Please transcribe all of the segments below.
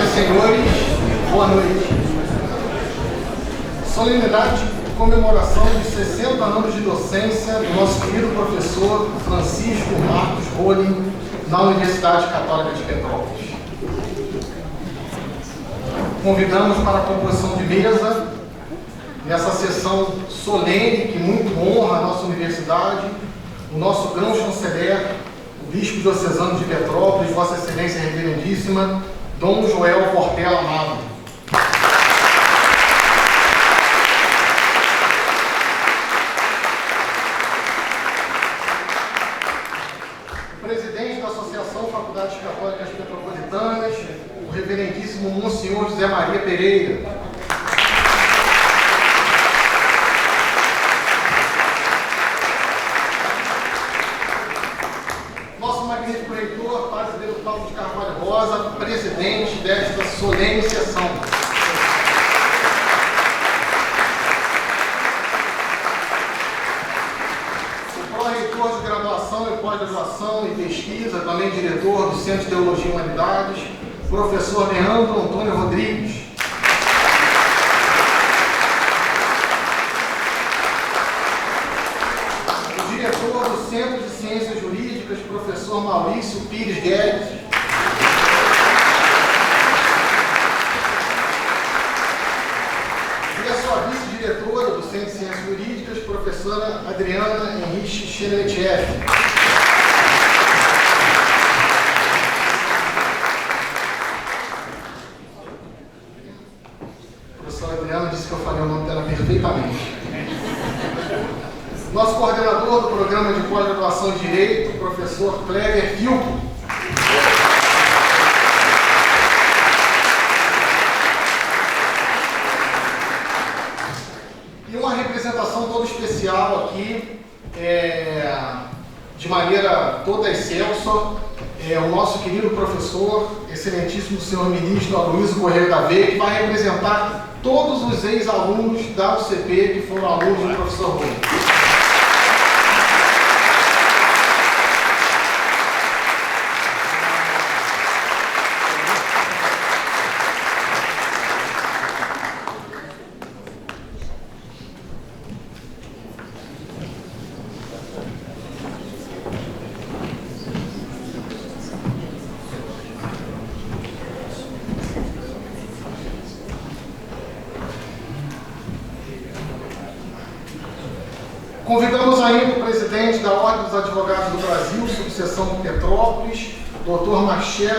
Senhoras e senhores, boa noite. Solenidade de comemoração de 60 anos de docência do nosso querido professor Francisco Marcos Rolim, na Universidade Católica de Petrópolis. Convidamos para a composição de mesa, nessa sessão solene que muito honra a nossa universidade, o nosso grão-chanceler, o Bispo Diocesano de Petrópolis, Vossa Excelência Reverendíssima, Dom Joel Portela Amado. O presidente da Associação Faculdades Católicas Petropolitanas, o Reverendíssimo Monsenhor José Maria Pereira. Presidente desta solene sessão. O pró-reitor de graduação e pós-graduação e pesquisa, também diretor do Centro de Teologia e Humanidades, professor Leandro Antônio Rodrigues. O diretor do Centro de Ciências Jurídicas, professor Maurício Pires Guedes. Diretora do Centro de Ciências Jurídicas, professora Adriana Henrique Xeretieff. A professora Adriana disse que eu falei o nome dela perfeitamente. Nosso coordenador do programa de pós-graduação em Direito, professor Cléber Filco. Especial aqui, de maneira toda excelsa, o nosso querido professor, excelentíssimo senhor ministro Aloysio Correia da Veia, que vai representar todos os ex-alunos da UCP que foram alunos do professor Rolim. Convidamos ainda o presidente da Ordem dos Advogados do Brasil, subseção de Petrópolis, Dr.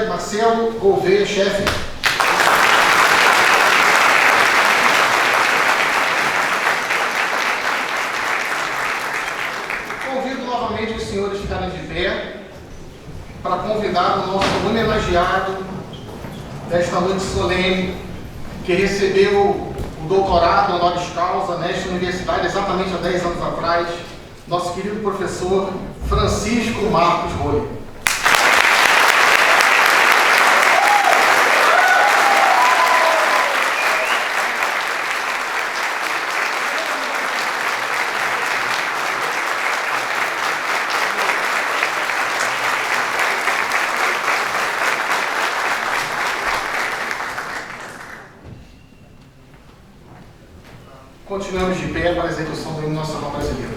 Marcelo Gouveia Chefe. Convido novamente os senhores a ficarem de pé para convidar o nosso homenageado desta noite solene, que recebeu o doutorado honoris causa nesta universidade exatamente há 10 anos atrás, nosso querido professor Francisco Marcos Rolim. Continuamos de pé para a execução do hino nacional brasileiro.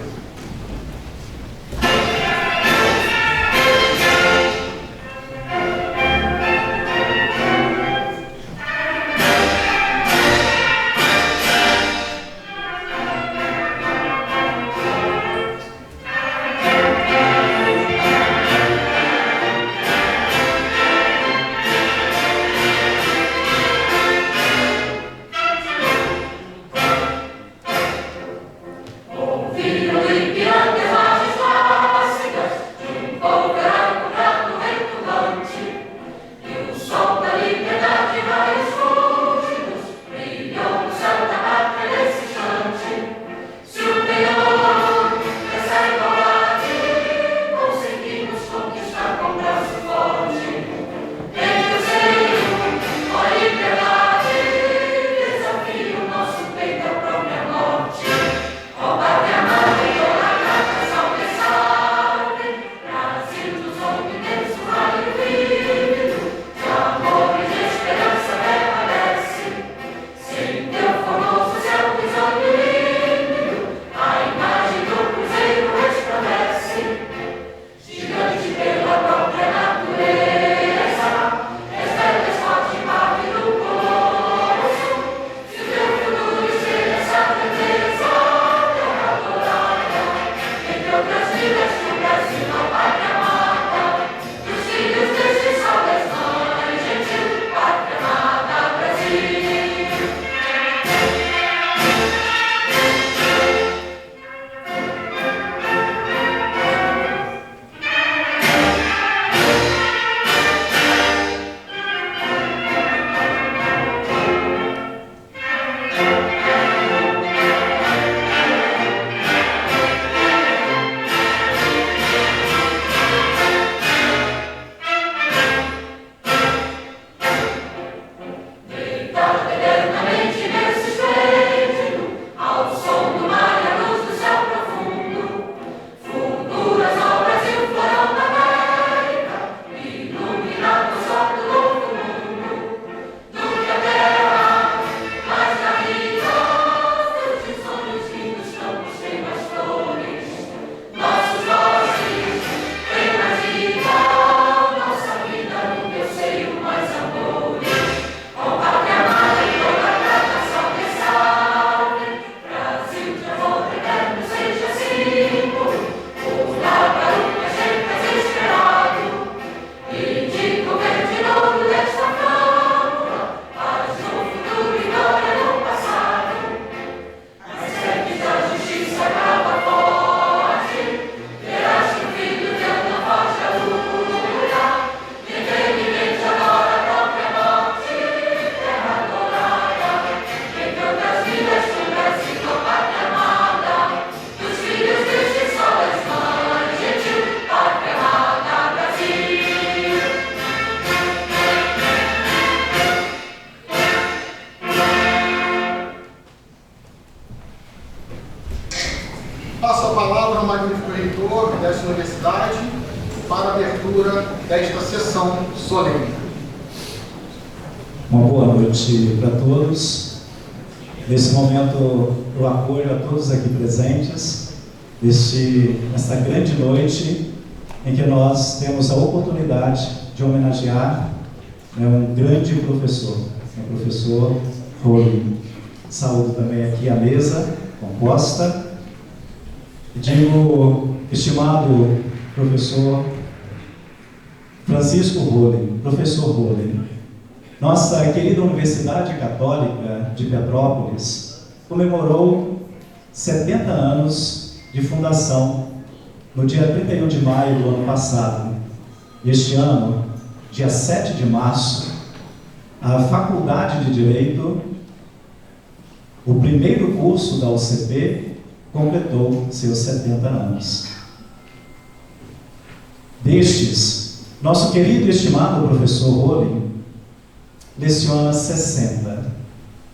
Filho abertura desta sessão solene. Uma boa noite para todos. Nesse momento, eu apoio a todos aqui presentes, nesta grande noite em que nós temos a oportunidade de homenagear um grande professor, o professor Rolim. Saúdo também aqui a mesa composta. Digo, estimado professor Francisco Rolim, professor Rolim, nossa querida Universidade Católica de Petrópolis comemorou 70 anos de fundação no dia 31 de maio do ano passado. Este ano, dia 7 de março, a Faculdade de Direito, o primeiro curso da UCP, completou seus 70 anos. Destes, nosso querido e estimado professor Rolim leciona 60,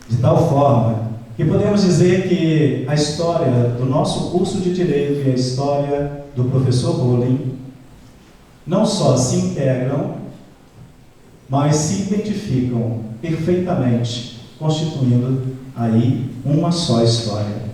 de tal forma que podemos dizer que a história do nosso curso de Direito e a história do professor Rolim não só se integram, mas se identificam perfeitamente, constituindo aí uma só história.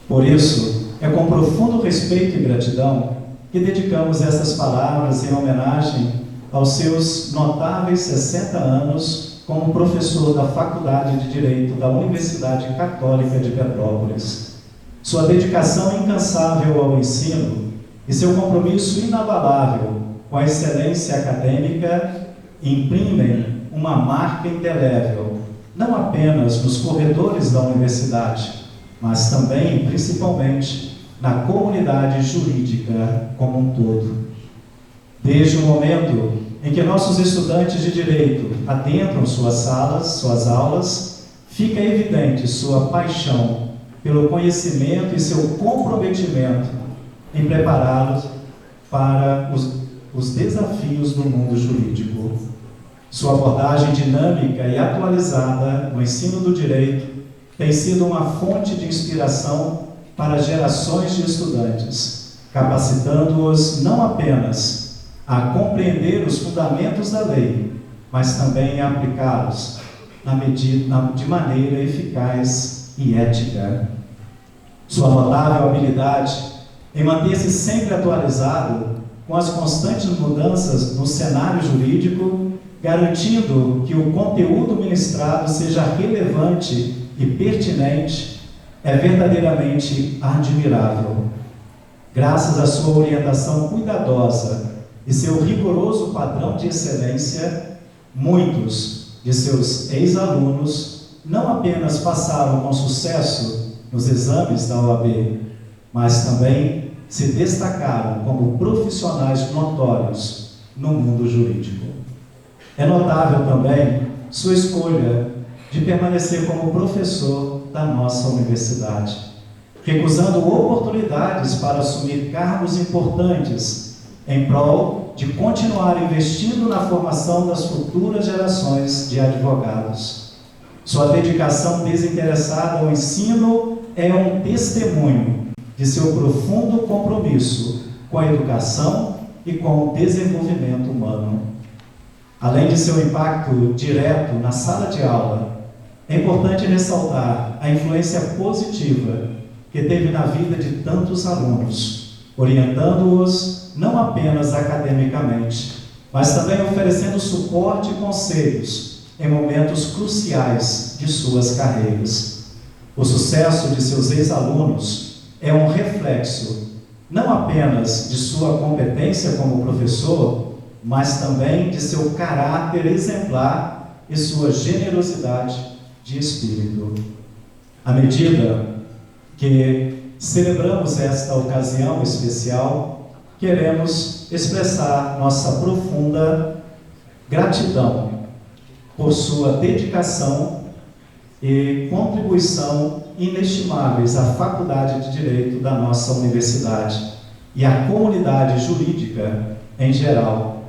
Por isso, é com profundo respeito e gratidão que dedicamos estas palavras em homenagem aos seus notáveis 60 anos como professor da Faculdade de Direito da Universidade Católica de Petrópolis. Sua dedicação incansável ao ensino e seu compromisso inabalável com a excelência acadêmica imprimem uma marca indelével, não apenas nos corredores da universidade, mas também e principalmente na comunidade jurídica como um todo. Desde o momento em que nossos estudantes de Direito adentram suas salas, suas aulas, fica evidente sua paixão pelo conhecimento e seu comprometimento em prepará-los para os desafios do mundo jurídico. Sua abordagem dinâmica e atualizada no ensino do direito tem sido uma fonte de inspiração para gerações de estudantes, capacitando-os não apenas a compreender os fundamentos da lei, mas também a aplicá-los de maneira eficaz e ética. Sua notável habilidade em manter-se sempre atualizado com as constantes mudanças no cenário jurídico, garantindo que o conteúdo ministrado seja relevante e pertinente, é verdadeiramente admirável. Graças à sua orientação cuidadosa e seu rigoroso padrão de excelência, muitos de seus ex-alunos não apenas passaram com sucesso nos exames da OAB, mas também se destacaram como profissionais notórios no mundo jurídico. É notável também sua escolha de permanecer como professor da nossa universidade, recusando oportunidades para assumir cargos importantes em prol de continuar investindo na formação das futuras gerações de advogados. Sua dedicação desinteressada ao ensino é um testemunho de seu profundo compromisso com a educação e com o desenvolvimento humano. Além de seu impacto direto na sala de aula, é importante ressaltar a influência positiva que teve na vida de tantos alunos, orientando-os não apenas academicamente, mas também oferecendo suporte e conselhos em momentos cruciais de suas carreiras. O sucesso de seus ex-alunos é um reflexo não apenas de sua competência como professor, mas também de seu caráter exemplar e sua generosidade de espírito. À medida que celebramos esta ocasião especial, queremos expressar nossa profunda gratidão por sua dedicação e contribuição inestimáveis à Faculdade de Direito da nossa universidade e à comunidade jurídica em geral.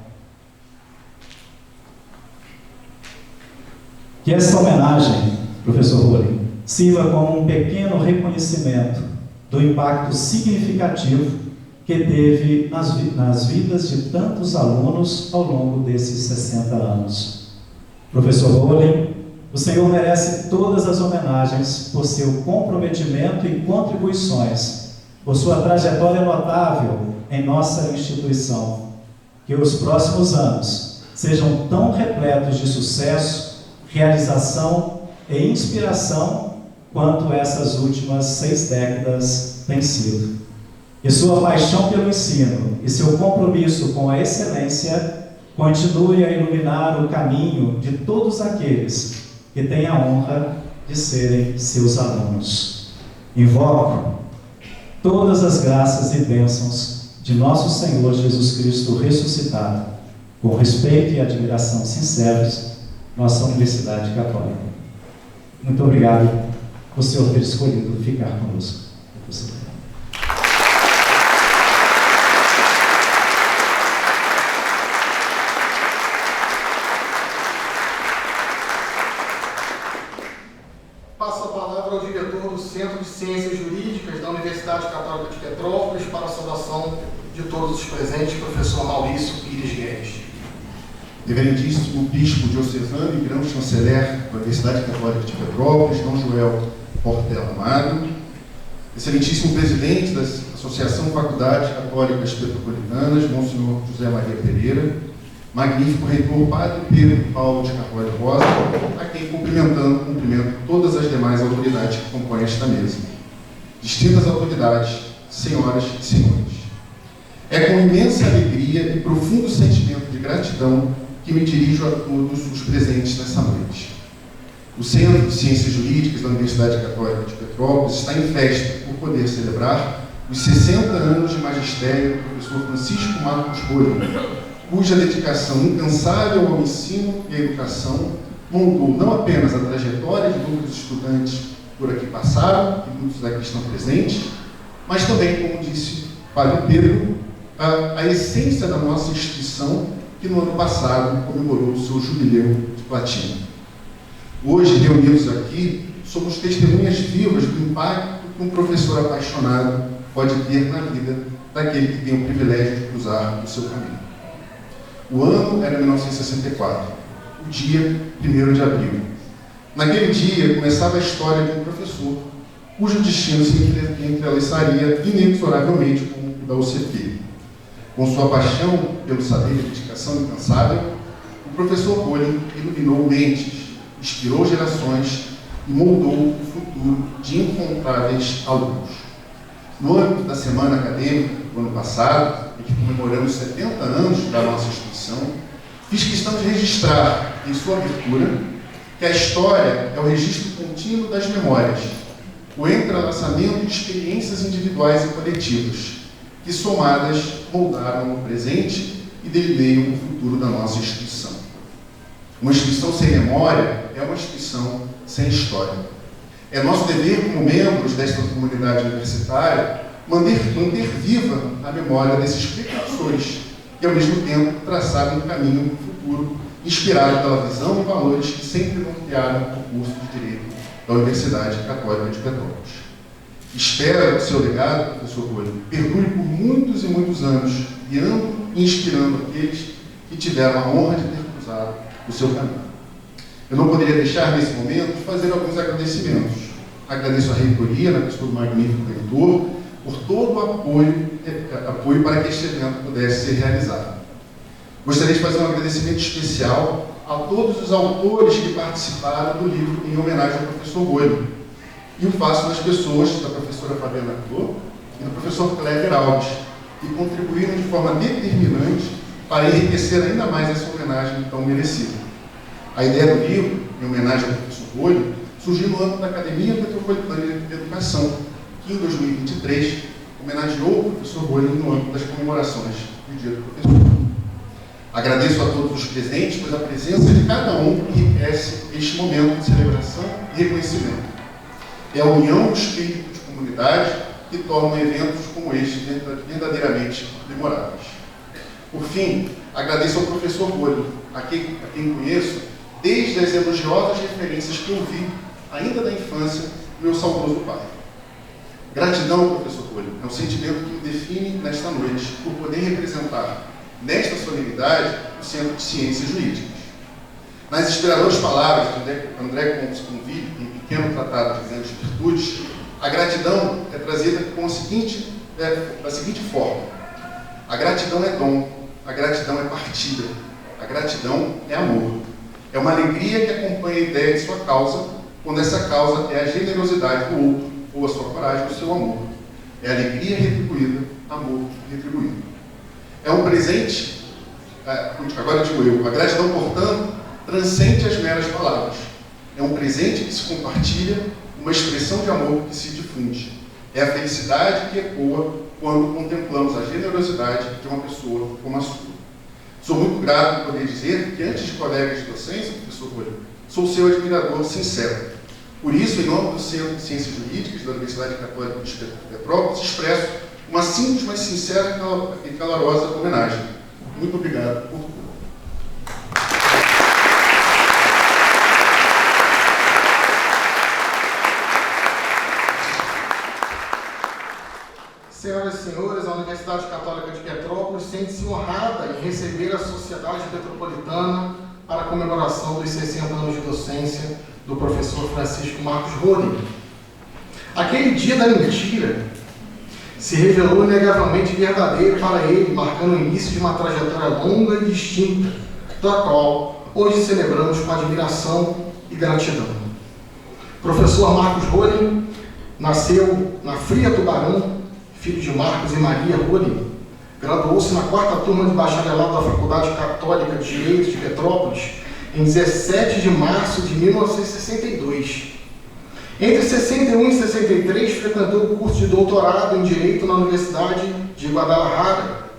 Que esta homenagem, professor Rolim, sirva como um pequeno reconhecimento do impacto significativo que teve nas vidas de tantos alunos ao longo desses 60 anos. Professor Rolim, o Senhor merece todas as homenagens por seu comprometimento e contribuições, por sua trajetória notável em nossa instituição. Que os próximos anos sejam tão repletos de sucesso, realização e inspiração quanto essas últimas 6 décadas têm sido. Que sua paixão pelo ensino e seu compromisso com a excelência continue a iluminar o caminho de todos aqueles que têm a honra de serem seus alunos. Invoco todas as graças e bênçãos de nosso Senhor Jesus Cristo ressuscitado, com respeito e admiração sinceros, nossa Universidade Católica. Muito obrigado por o Senhor ter escolhido ficar conosco. Passo a palavra ao diretor do Centro de Ciências Jurídicas da Universidade Católica de Petrópolis para a saudação de todos os presentes, professor Maurício Pires Guedes. Reverendíssimo Bispo Diocesano e Grão-Chanceler da Universidade Católica de Petrópolis, Dom Joel Portela Amado, excelentíssimo presidente da Associação Faculdades Católicas Petropolitanas, Monsenhor José Maria Pereira, magnífico reitor Padre Pedro Paulo de Carvalho Rosa, a quem cumprimento todas as demais autoridades que compõem esta mesa. Distintas autoridades, senhoras e senhores. É com imensa alegria e profundo sentimento de gratidão que me dirijo a todos os presentes nessa noite. O Centro de Ciências Jurídicas da Universidade Católica de Petrópolis está em festa por poder celebrar os 60 anos de magistério do professor Francisco Marcos Rolim, cuja dedicação incansável ao ensino e à educação moldou não apenas a trajetória de muitos estudantes por aqui passaram e muitos aqui estão presentes, mas também, como disse Padre Pedro, a essência da nossa instituição, que no ano passado comemorou o seu jubileu de platina. Hoje, reunidos aqui, somos testemunhas vivas do impacto que um professor apaixonado pode ter na vida daquele que tem o privilégio de cruzar o seu caminho. O ano era 1964, o dia 1º de abril. Naquele dia começava a história de um professor, cujo destino se entrelaçaria inexoravelmente com o da UCP. Com sua paixão pelo saber e dedicação incansável, o professor Rolim iluminou mentes, inspirou gerações e moldou o futuro de incontáveis alunos. No âmbito da Semana Acadêmica do ano passado, em que comemoramos 70 anos da nossa instituição, fiz questão de registrar em sua abertura que a história é o registro contínuo das memórias, o entrelaçamento de experiências individuais e coletivas, que somadas moldaram o presente e delineiam o futuro da nossa instituição. Uma instituição sem memória é uma instituição sem história. É nosso dever, como membros desta comunidade universitária, manter viva a memória desses precursores e, ao mesmo tempo, traçar um caminho futuro inspirado pela visão e valores que sempre nortearam o curso de Direito da Universidade Católica de Petrópolis. Espero que seu legado, professor Rolim, perdure por muitos e muitos anos, guiando e inspirando aqueles que tiveram a honra de ter cruzado o seu caminho. Eu não poderia deixar, nesse momento, de fazer alguns agradecimentos. Agradeço à reitoria, na pessoa do magnífico reitor, por todo o apoio para que este evento pudesse ser realizado. Gostaria de fazer um agradecimento especial a todos os autores que participaram do livro em homenagem ao professor Rolim. E o faço nas pessoas da professora Fabiana Clô e do professor Cléber Alves, que contribuíram de forma determinante para enriquecer ainda mais essa homenagem tão merecida. A ideia do livro, em homenagem ao professor Rolim, surgiu no âmbito da Academia Metropolitana de Educação, que em 2023 homenageou o professor Rolim no âmbito das comemorações do Dia do Professor. Agradeço a todos os presentes, pois a presença de cada um enriquece este momento de celebração e reconhecimento. É a união do espírito de comunidade que torna eventos como este verdadeiramente memoráveis. Por fim, agradeço ao professor Rolim, a quem conheço desde as elogiosas referências que ouvi, ainda da infância, do meu saudoso pai. Gratidão, professor Rolling, é um sentimento que me define nesta noite, por poder representar, nesta solenidade, o Centro de Ciências Jurídicas. Nas inspiradoras palavras de André Comte-Sponville, em Pequeno Tratado de Grandes Virtudes, a gratidão é trazida da seguinte forma: a gratidão é dom, a gratidão é partilha, a gratidão é amor. É uma alegria que acompanha a ideia de sua causa, quando essa causa é a generosidade do outro, ou a sua coragem, o seu amor. É alegria retribuída, amor retribuído. É um presente, agora digo eu, a gratidão, portanto, transcende as meras palavras. É um presente que se compartilha, uma expressão de amor que se difunde. É a felicidade que ecoa quando contemplamos a generosidade de uma pessoa como a sua. Sou muito grato por poder dizer que, antes de colegas de docência, professor Rolling, sou seu admirador sincero. Por isso, em nome do Centro de Ciências Jurídicas da Universidade Católica de Petrópolis, expresso uma simples, mas sincera e calorosa homenagem. Muito obrigado por tudo. Senhoras e senhores, a Universidade Católica de Petrópolis sente-se honrada em receber a Sociedade Petropolitana para a comemoração dos 60 anos de docência do professor Francisco Marcos Rolling. Aquele dia da mentira se revelou inegavelmente verdadeiro para ele, marcando o início de uma trajetória longa e distinta, da qual hoje celebramos com admiração e gratidão. O professor Marcos Rolling nasceu na Fria Tubarão, filho de Marcos e Maria Rolling. Graduou-se na 4ª turma de bacharelado da Faculdade Católica de Direito de Petrópolis em 17 de março de 1962. Entre 61 e 63, frequentou o curso de doutorado em Direito na Universidade de Guadalajara.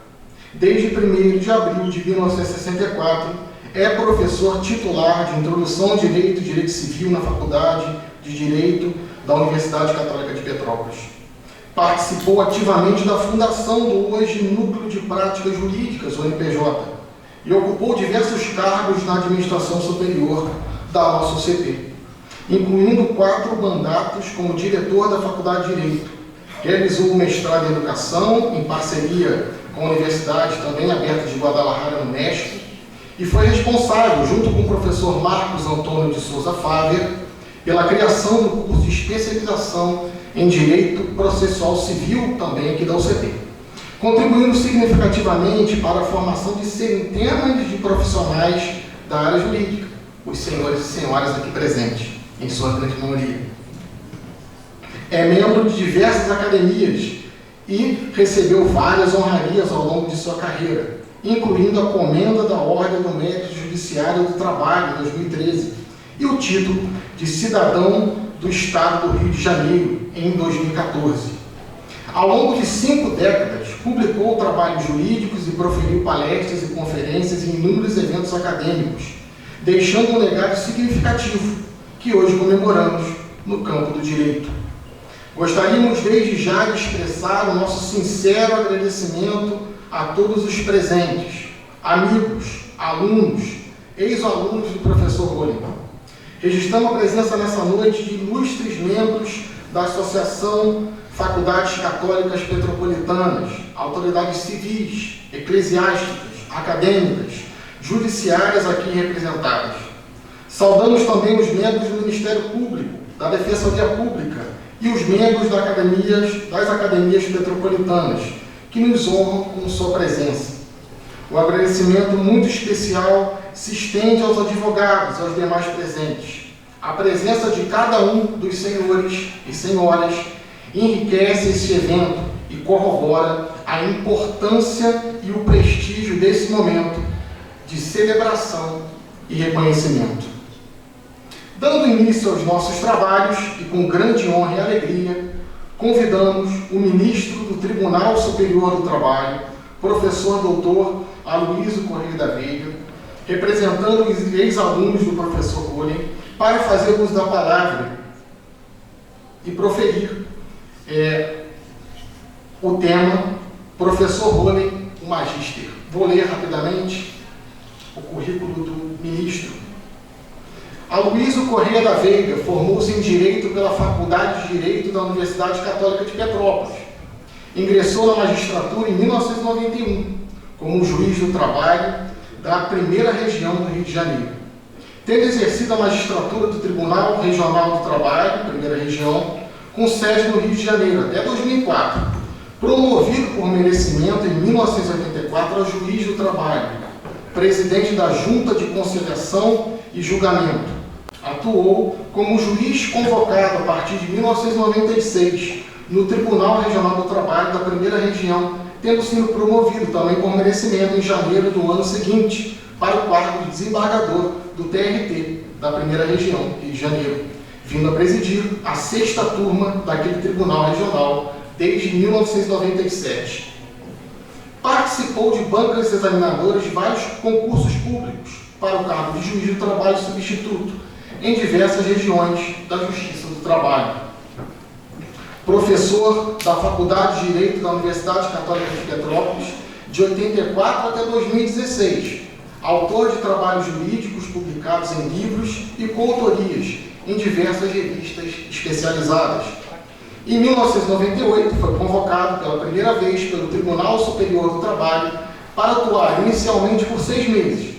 Desde 1º de abril de 1964, é professor titular de Introdução ao Direito e Direito Civil na Faculdade de Direito da Universidade Católica de Petrópolis. Participou ativamente da fundação do hoje Núcleo de Práticas Jurídicas, o NPJ, e ocupou diversos cargos na administração superior da UCP, incluindo 4 mandatos como diretor da Faculdade de Direito. Realizou o mestrado em Educação, em parceria com a Universidade também aberta de Guadalajara, no México, e foi responsável, junto com o professor Marcos Antônio de Souza Fávia, pela criação do curso de especialização em Direito Processual Civil, também aqui da UCP, contribuindo significativamente para a formação de centenas de profissionais da área jurídica, os senhores e senhoras aqui presentes, em sua grande maioria. É membro de diversas academias e recebeu várias honrarias ao longo de sua carreira, incluindo a Comenda da Ordem do Mérito Judiciário do Trabalho, em 2013, e o título de Cidadão do Estado do Rio de Janeiro, em 2014. Ao longo de 5 décadas, publicou trabalhos jurídicos e proferiu palestras e conferências em inúmeros eventos acadêmicos, deixando um legado significativo que hoje comemoramos no campo do direito. Gostaríamos desde já de expressar o nosso sincero agradecimento a todos os presentes, amigos, alunos, ex-alunos do professor Rolling. Registramos a presença nessa noite de ilustres membros da Associação Faculdades Católicas Petropolitanas, autoridades civis, eclesiásticas, acadêmicas, judiciárias aqui representadas. Saudamos também os membros do Ministério Público, da Defensoria Pública e os membros das academias petropolitanas, que nos honram com sua presença. O agradecimento muito especial se estende aos advogados e aos demais presentes. A presença de cada um dos senhores e senhoras enriquece esse evento e corrobora a importância e o prestígio desse momento de celebração e reconhecimento. Dando início aos nossos trabalhos e com grande honra e alegria, convidamos o ministro do Tribunal Superior do Trabalho, professor doutor Aloysio Correia da Veiga, representando os ex-alunos do professor Rolling, para fazer uso da palavra e proferir o tema Professor Rolling, o Magíster. Vou ler rapidamente o currículo do ministro. Aloysio Corrêa da Veiga formou-se em Direito pela Faculdade de Direito da Universidade Católica de Petrópolis. Ingressou na magistratura em 1991, como juiz do trabalho da primeira região do Rio de Janeiro. Tendo exercido a magistratura do Tribunal Regional do Trabalho, primeira região, com sede no Rio de Janeiro até 2004, promovido por merecimento em 1984 a juiz do trabalho, presidente da Junta de Conciliação e Julgamento. Atuou como juiz convocado a partir de 1996 no Tribunal Regional do Trabalho da primeira região, tendo sido promovido também por merecimento em janeiro do ano seguinte para o cargo de desembargador do TRT da primeira região, Rio de Janeiro, vindo a presidir a 6ª turma daquele Tribunal Regional desde 1997. Participou de bancas examinadoras de vários concursos públicos para o cargo de juiz do trabalho substituto em diversas regiões da Justiça do Trabalho. Professor da Faculdade de Direito da Universidade Católica de Petrópolis de 84 até 2016, autor de trabalhos jurídicos publicados em livros e coautorias em diversas revistas especializadas. Em 1998, foi convocado pela primeira vez pelo Tribunal Superior do Trabalho para atuar inicialmente por 6 meses.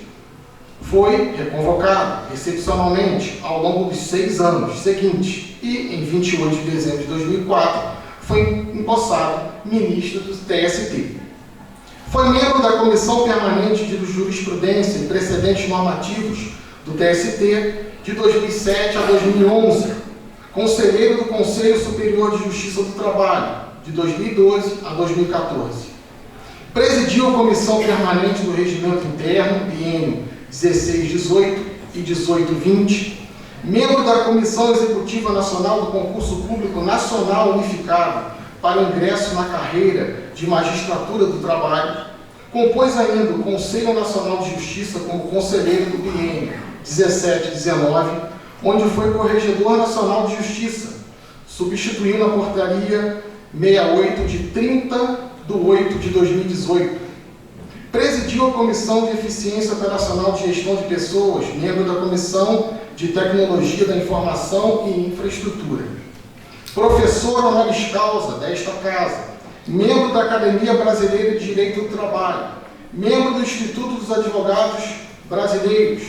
Foi reconvocado excepcionalmente ao longo dos 6 anos seguintes e, em 28 de dezembro de 2004, foi empossado ministro do TST. Foi membro da Comissão Permanente de Jurisprudência e Precedentes Normativos do TST de 2007 a 2011, conselheiro do Conselho Superior de Justiça do Trabalho, de 2012 a 2014. Presidiu a Comissão Permanente do Regimento Interno, biênio 16-18 e 18-20, membro da Comissão Executiva Nacional do Concurso Público Nacional Unificado para o ingresso na carreira de Magistratura do Trabalho, compôs ainda o Conselho Nacional de Justiça como conselheiro do biênio 17-19, onde foi Corregedor Nacional de Justiça, substituindo a Portaria 68 de 30/8 de 2018. Presidiu a Comissão de Eficiência Operacional de Gestão de Pessoas, membro da Comissão de Tecnologia da Informação e Infraestrutura. Professor honoris causa desta casa, membro da Academia Brasileira de Direito do Trabalho, membro do Instituto dos Advogados Brasileiros,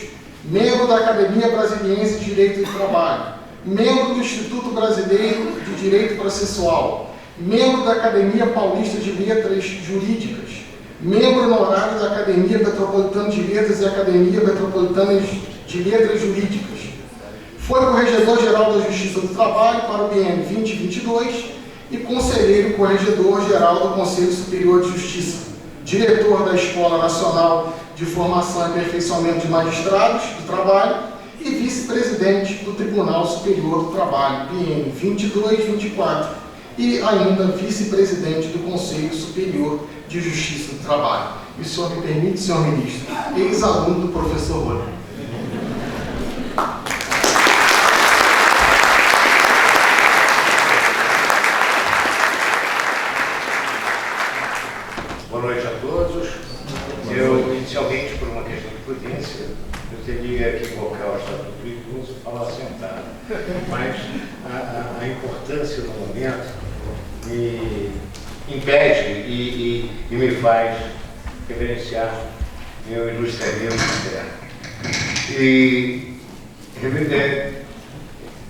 membro da Academia Brasiliense de Direito do Trabalho, membro do Instituto Brasileiro de Direito Processual, membro da Academia Paulista de Letras Jurídicas, membro honorário da Academia Metropolitana de Letras e Academia Metropolitana de Letras Jurídicas. Foi Corregedor-Geral da Justiça do Trabalho para o biênio 2022 e Conselheiro Corregedor-Geral do Conselho Superior de Justiça, diretor da Escola Nacional de Formação e Aperfeiçoamento de Magistrados do Trabalho e vice-presidente do Tribunal Superior do Trabalho, biênio 22-24, e ainda vice-presidente do Conselho Superior de Justiça do Trabalho. E o senhor me permite, senhor ministro, ex-aluno do professor Rony. Boa noite a todos. Eu, inicialmente, por uma questão de prudência, eu teria que invocar o Estatuto do Idoso e falar sentado. Mas a importância do momento me impede e me faz reverenciar meu ilustre amigo interno. E,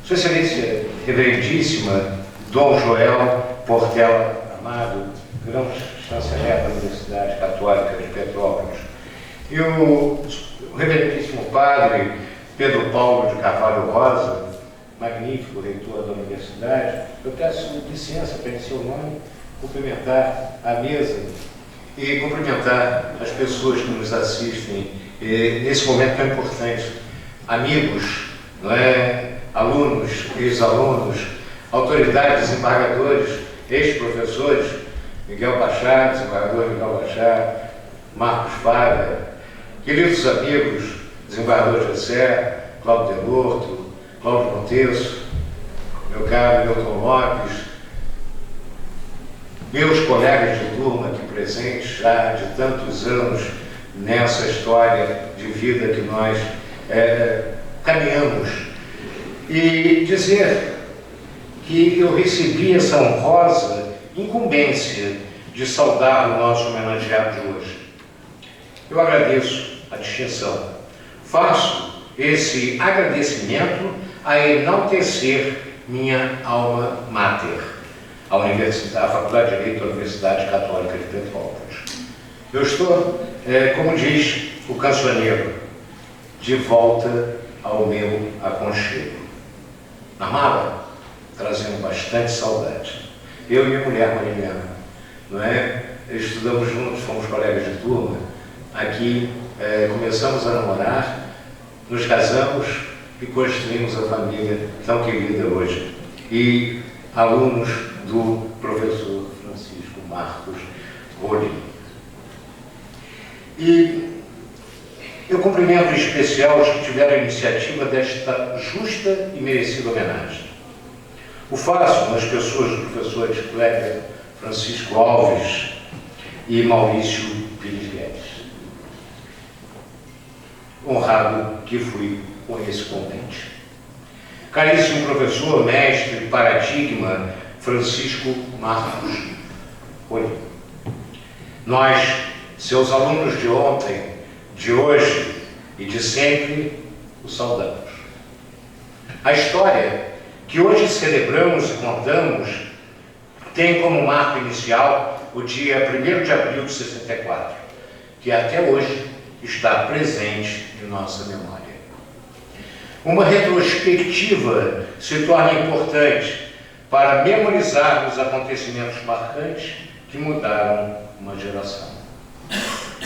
Sua Excelência Reverendíssima, Dom Joel Portela Amado, grão-chanceler da Universidade Católica de Petrópolis, e o reverendíssimo padre Pedro Paulo de Carvalho Rosa, magnífico reitor da universidade, eu peço licença para, em seu nome, cumprimentar a mesa e cumprimentar as pessoas que nos assistem nesse momento tão importante, amigos, não é? Alunos, ex-alunos, autoridades, desembargadores, ex-professores, Miguel Bachar, desembargador Miguel Bachar, Marcos Fábio, queridos amigos, desembargador José, Cláudio Delorto, Cláudio Monteiro, meu caro Milton Lopes, meus colegas de turma aqui presentes já de tantos anos nessa história de vida que nós caminhamos e dizer que eu recebi essa honrosa incumbência de saudar o nosso homenageado de hoje. Eu agradeço a distinção. Faço esse agradecimento a enaltecer minha alma mater, a Faculdade de Direito da Universidade Católica de Petrópolis. Eu estou, como diz o cancioneiro, de volta ao meu aconchego. Na mala, trazendo bastante saudade. Eu e minha mulher, Mariliana, não é? Estudamos juntos, fomos colegas de turma. Aqui começamos a namorar, nos casamos e construímos a família tão querida hoje. E alunos do professor Francisco Marcos Rolim. E eu cumprimento em especial os que tiveram a iniciativa desta justa e merecida homenagem. O faço nas pessoas dos professores Kleber Francisco Alves e Maurício Pires Guedes. Honrado que fui com esse convite. Caríssimo professor, mestre, paradigma, Francisco Marcos Rolim. Nós, seus alunos de ontem, de hoje e de sempre, o saudamos. A história que hoje celebramos e contamos tem como marco inicial o dia 1º de abril de 64, que até hoje está presente em nossa memória. Uma retrospectiva se torna importante para memorizar os acontecimentos marcantes que mudaram uma geração.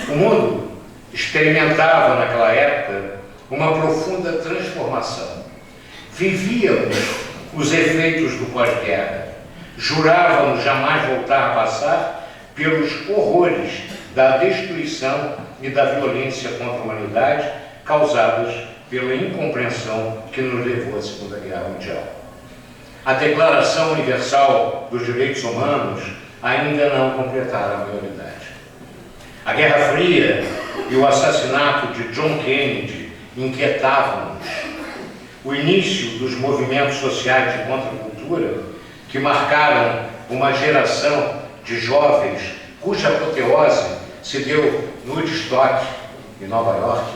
O mundo experimentava naquela época uma profunda transformação. Vivíamos os efeitos do pós-guerra. Jurávamos jamais voltar a passar pelos horrores da destruição e da violência contra a humanidade causadas pela incompreensão que nos levou à Segunda Guerra Mundial. A Declaração Universal dos Direitos Humanos ainda não completaram a maioridade. A Guerra Fria e o assassinato de John Kennedy inquietavam-nos. O início dos movimentos sociais de contracultura, que marcaram uma geração de jovens cuja apoteose se deu no Woodstock, em Nova York,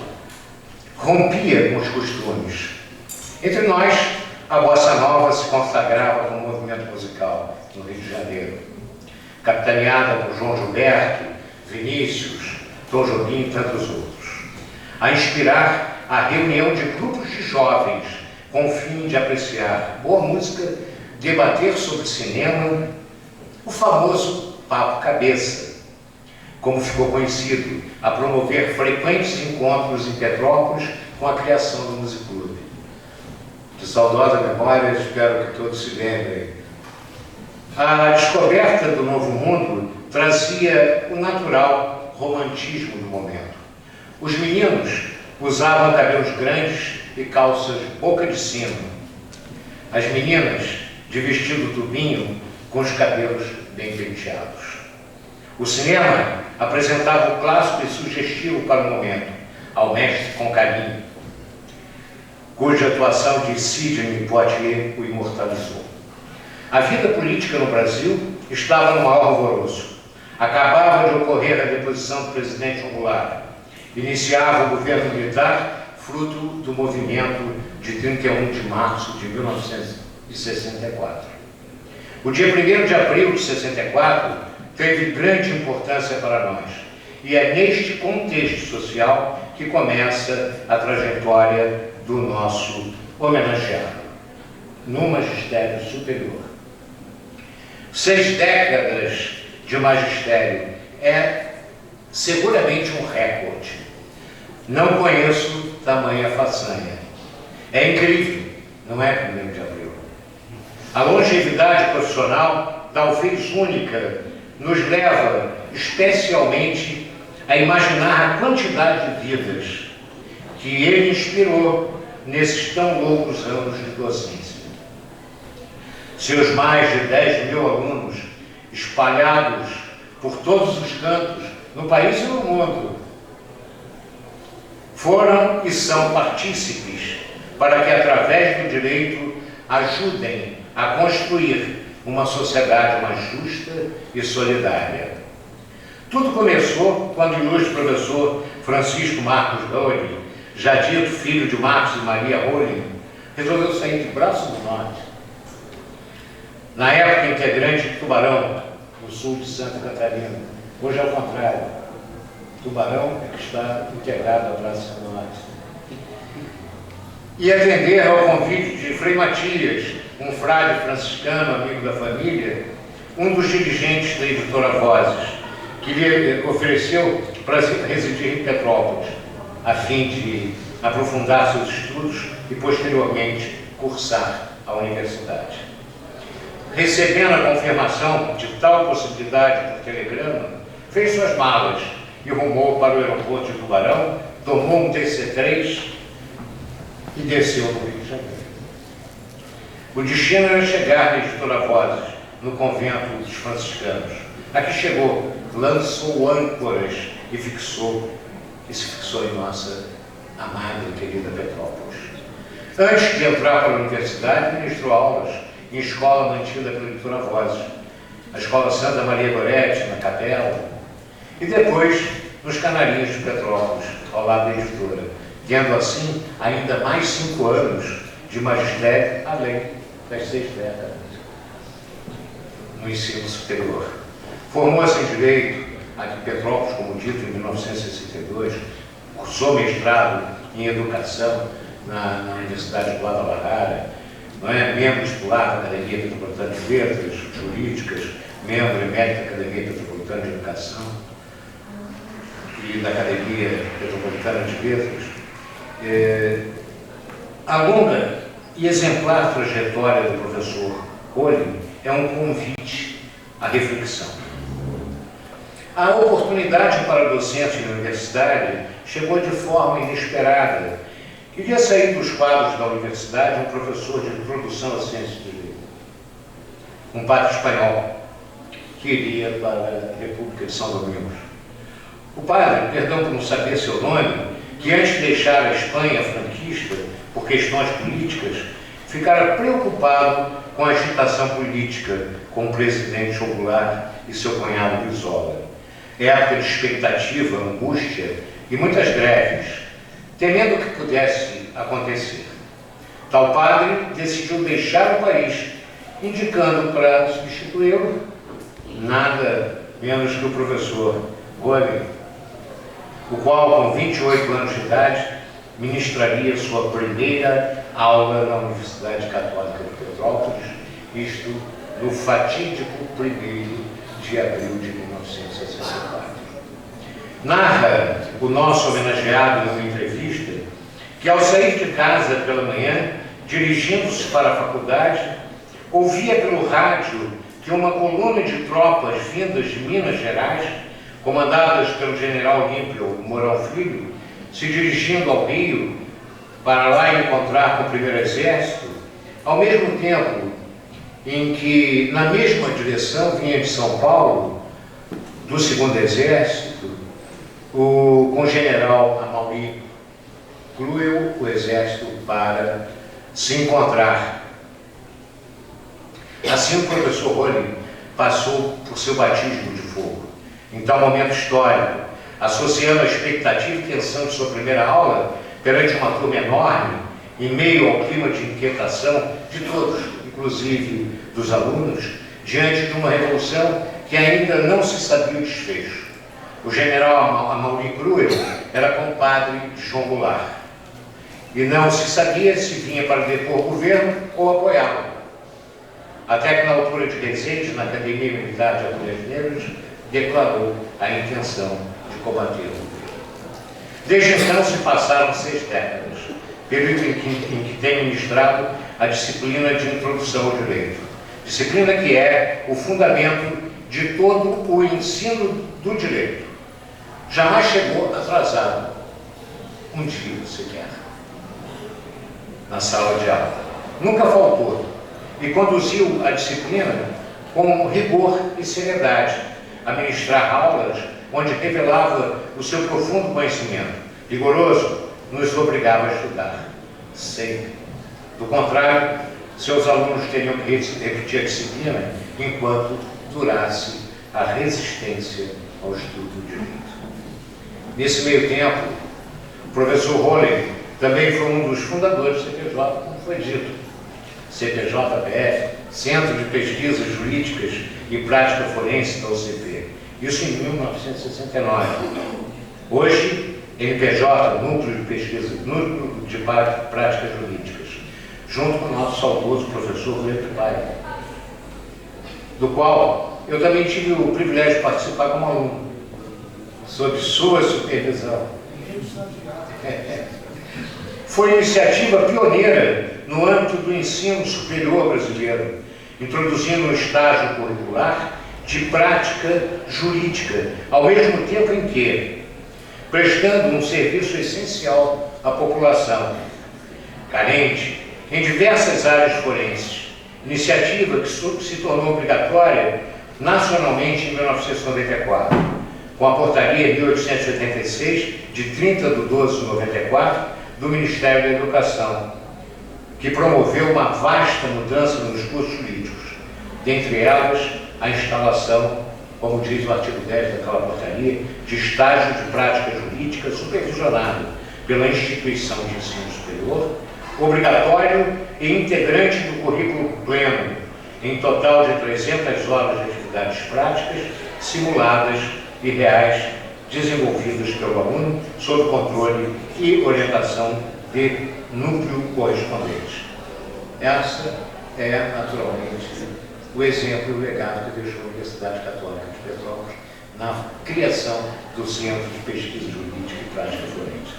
rompia com os costumes. Entre nós, a Bossa Nova se consagrava como movimento musical no Rio de Janeiro, capitaneada por João Gilberto, Vinícius, Tom Jobim e tantos outros, a inspirar a reunião de grupos de jovens com o fim de apreciar boa música, debater sobre cinema, o famoso papo cabeça, como ficou conhecido, a promover frequentes encontros em Petrópolis com a criação do Musiclube. De saudosa memória, espero que todos se lembrem. A descoberta do Novo Mundo trazia o natural romantismo do momento. Os meninos usavam cabelos grandes e calças boca de sino. As meninas de vestido tubinho com os cabelos bem penteados. O cinema apresentava o clássico e sugestivo para o momento, Ao Mestre com Carinho, cuja atuação de Sidney Poitier o imortalizou. A vida política no Brasil estava no maior alvoroço. Acabava de ocorrer a deposição do presidente Goulart. Iniciava o governo militar, fruto do movimento de 31 de março de 1964. O dia 1º de abril de 64 teve grande importância para nós. E é neste contexto social que começa a trajetória do nosso homenageado no magistério superior. 6 décadas de magistério é seguramente um recorde. Não conheço tamanha façanha. É incrível, não é 1º de abril. A longevidade profissional, talvez única, nos leva especialmente a imaginar a quantidade de vidas que ele inspirou nesses tão loucos anos de docência. Seus mais de 10 mil alunos espalhados por todos os cantos, no país e no mundo, foram e são partícipes para que, através do direito, ajudem a construir uma sociedade mais justa e solidária. Tudo começou quando o ilustre professor Francisco Marcos Rolim, já dito filho de Marcos e Maria Rolim, resolveu sair de Braço do Norte, na época integrante de Tubarão, no sul de Santa Catarina. Hoje é o contrário. Tubarão é que está integrado ao Braço do Norte. E atender ao convite de Frei Matias, um frade franciscano, amigo da família, um dos dirigentes da editora Vozes, que lhe ofereceu para residir em Petrópolis, a fim de aprofundar seus estudos e, posteriormente, cursar a universidade. Recebendo a confirmação de tal possibilidade por telegrama, fez suas malas e rumou para o aeroporto de Tubarão, tomou um TC3 e desceu no Rio de Janeiro. O destino era chegar na editora Vozes, no convento dos franciscanos. Aqui chegou, lançou âncoras e se fixou em nossa amada e querida Petrópolis. Antes de entrar para a universidade, ministrou aulas em escola mantida pela editora Vozes, a Escola Santa Maria Goretti, na Capela, e depois nos Canarinhos de Petrópolis, ao lado da editora, tendo assim ainda mais 5 anos de magistério, além das 6 décadas no ensino superior. Formou-se em Direito aqui em Petrópolis, como dito, em 1962, cursou mestrado em Educação na Universidade de Guadalajara, membro titular da Academia Metropolitana de Letras Jurídicas, membro emérito da Academia Metropolitana de Educação e da Academia Metropolitana de Letras. A longa e exemplar trajetória do professor Rolim é um convite à reflexão. A oportunidade para a docência na universidade chegou de forma inesperada. Queria sair dos quadros da universidade um professor de introdução à ciência do direito, um padre espanhol, que iria para a República de São Domingos. O padre, perdão por não saber seu nome, que antes de deixar a Espanha franquista por questões políticas, ficara preocupado com a agitação política com o presidente Goulart e seu cunhado Brizola. Época de expectativa, angústia e muitas greves, temendo que pudesse acontecer. Tal padre decidiu deixar o país, indicando para substituí-lo nada menos que o professor Rolim, o qual, com 28 anos de idade, ministraria sua primeira aula na Universidade Católica de Petrópolis, isto no fatídico 1º de abril de 1964. Narra o nosso homenageado numa entrevista que, ao sair de casa pela manhã, dirigindo-se para a faculdade, ouvia pelo rádio que uma coluna de tropas vindas de Minas Gerais, comandadas pelo general Olímpio Mourão Filho, se dirigindo ao Rio para lá encontrar com o primeiro exército, ao mesmo tempo em que, na mesma direção, vinha de São Paulo, do segundo exército, com o general Amaury Cruel, o exército para se encontrar. Assim, o professor Rolim passou por seu batismo de fogo. Em tal momento histórico, associando a expectativa e tensão de sua primeira aula perante uma turma enorme, em meio ao clima de inquietação de todos, inclusive dos alunos, diante de uma revolução que ainda não se sabia o desfecho. O general Amaury Cruel era compadre de João Goulart, e não se sabia se vinha para depor o governo ou apoiá-lo. Até que, na altura de Resende, na Academia Militar de Agulhas Negras, declarou a intenção de combater o governo. Desde então se passaram 6 décadas, período em que tem ministrado a disciplina de introdução ao direito, disciplina que é o fundamento de todo o ensino do direito. Jamais chegou atrasado, um dia sequer, na sala de aula. Nunca faltou e conduziu a disciplina com rigor e seriedade, a ministrar aulas onde revelava o seu profundo conhecimento. Rigoroso, nos obrigava a estudar. Sempre. Do contrário, seus alunos teriam que repetir a disciplina enquanto durasse a resistência ao estudo do direito. Nesse meio tempo, o professor Rollin também foi um dos fundadores do CPJ, como foi dito. CPJ-PF, Centro de Pesquisas Jurídicas e Prática Forense da UCP. Isso em 1969. Hoje, NPJ, Núcleo de Pesquisa, Núcleo de Práticas Jurídicas, junto com o nosso saudoso professor Leandro Paiva, do qual eu também tive o privilégio de participar como aluno, sob sua supervisão. Foi iniciativa pioneira no âmbito do ensino superior brasileiro, introduzindo um estágio curricular de prática jurídica, ao mesmo tempo em que prestando um serviço essencial à população carente em diversas áreas forenses, iniciativa que se tornou obrigatória nacionalmente em 1994, com a portaria 1886, de 30 de 12 de 94, do Ministério da Educação, que promoveu uma vasta mudança nos cursos jurídicos, dentre elas a instalação, como diz o artigo 10 daquela portaria, de estágio de prática jurídica supervisionado pela instituição de ensino superior, obrigatório e integrante do currículo pleno, em total de 300 horas de atividades práticas, simuladas e reais, desenvolvidas pelo aluno, sob controle e orientação de núcleo correspondente. Essa é, naturalmente, o exemplo e o legado que deixou a Universidade Católica de Petrópolis na criação do Centro de Pesquisa Jurídica e Prática Forense.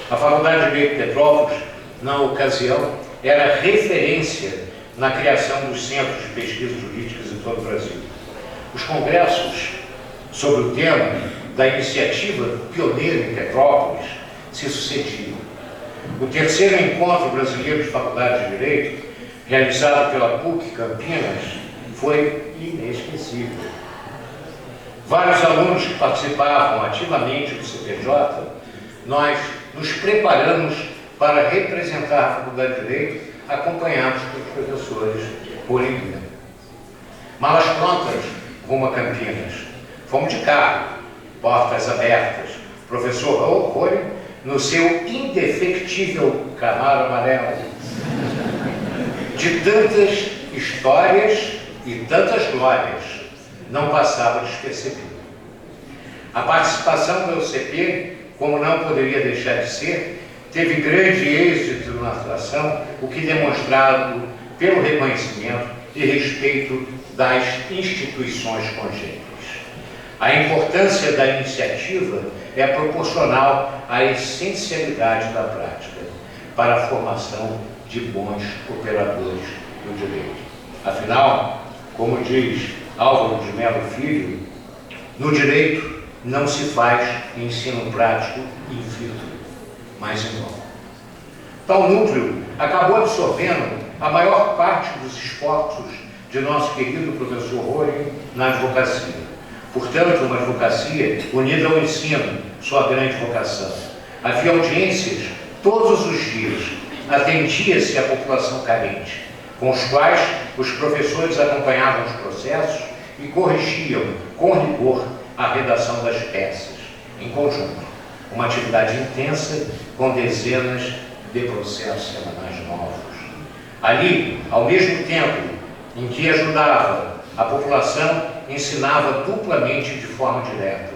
A Faculdade de Direito de Petrópolis, na ocasião, era referência na criação dos centros de pesquisa jurídicas em todo o Brasil. Os congressos sobre o tema da iniciativa pioneira em Petrópolis se sucediam. O terceiro encontro brasileiro de faculdade de Direito, realizado pela PUC Campinas, foi inesquecível. Vários alunos que participavam ativamente do CPJ, nós nos preparamos para representar a Faculdade de Direito, acompanhados pelos professores por enquanto. Malas prontas rumo a Campinas. Fomos de carro, portas abertas. Professor Rollin, no seu indefectível Camaro amarelo, de tantas histórias e tantas glórias, não passava despercebido. A participação do UCP, como não poderia deixar de ser, teve grande êxito na atuação, o que demonstrado pelo reconhecimento e respeito das instituições congêneres. A importância da iniciativa é proporcional à essencialidade da prática para a formação de bons operadores do direito. Afinal, como diz Álvaro de Melo Filho, no direito não se faz ensino prático in vitro, mas em loco. Tal núcleo acabou absorvendo a maior parte dos esforços de nosso querido professor Rollin na advocacia. Portanto, uma advocacia unida ao ensino, sua grande vocação. Havia audiências todos os dias, atendia-se à população carente, com os quais os professores acompanhavam os processos e corrigiam, com rigor, a redação das peças, em conjunto. Uma atividade intensa, com dezenas de processos semanais novos. Ali, ao mesmo tempo em que ajudava a população, ensinava duplamente de forma direta,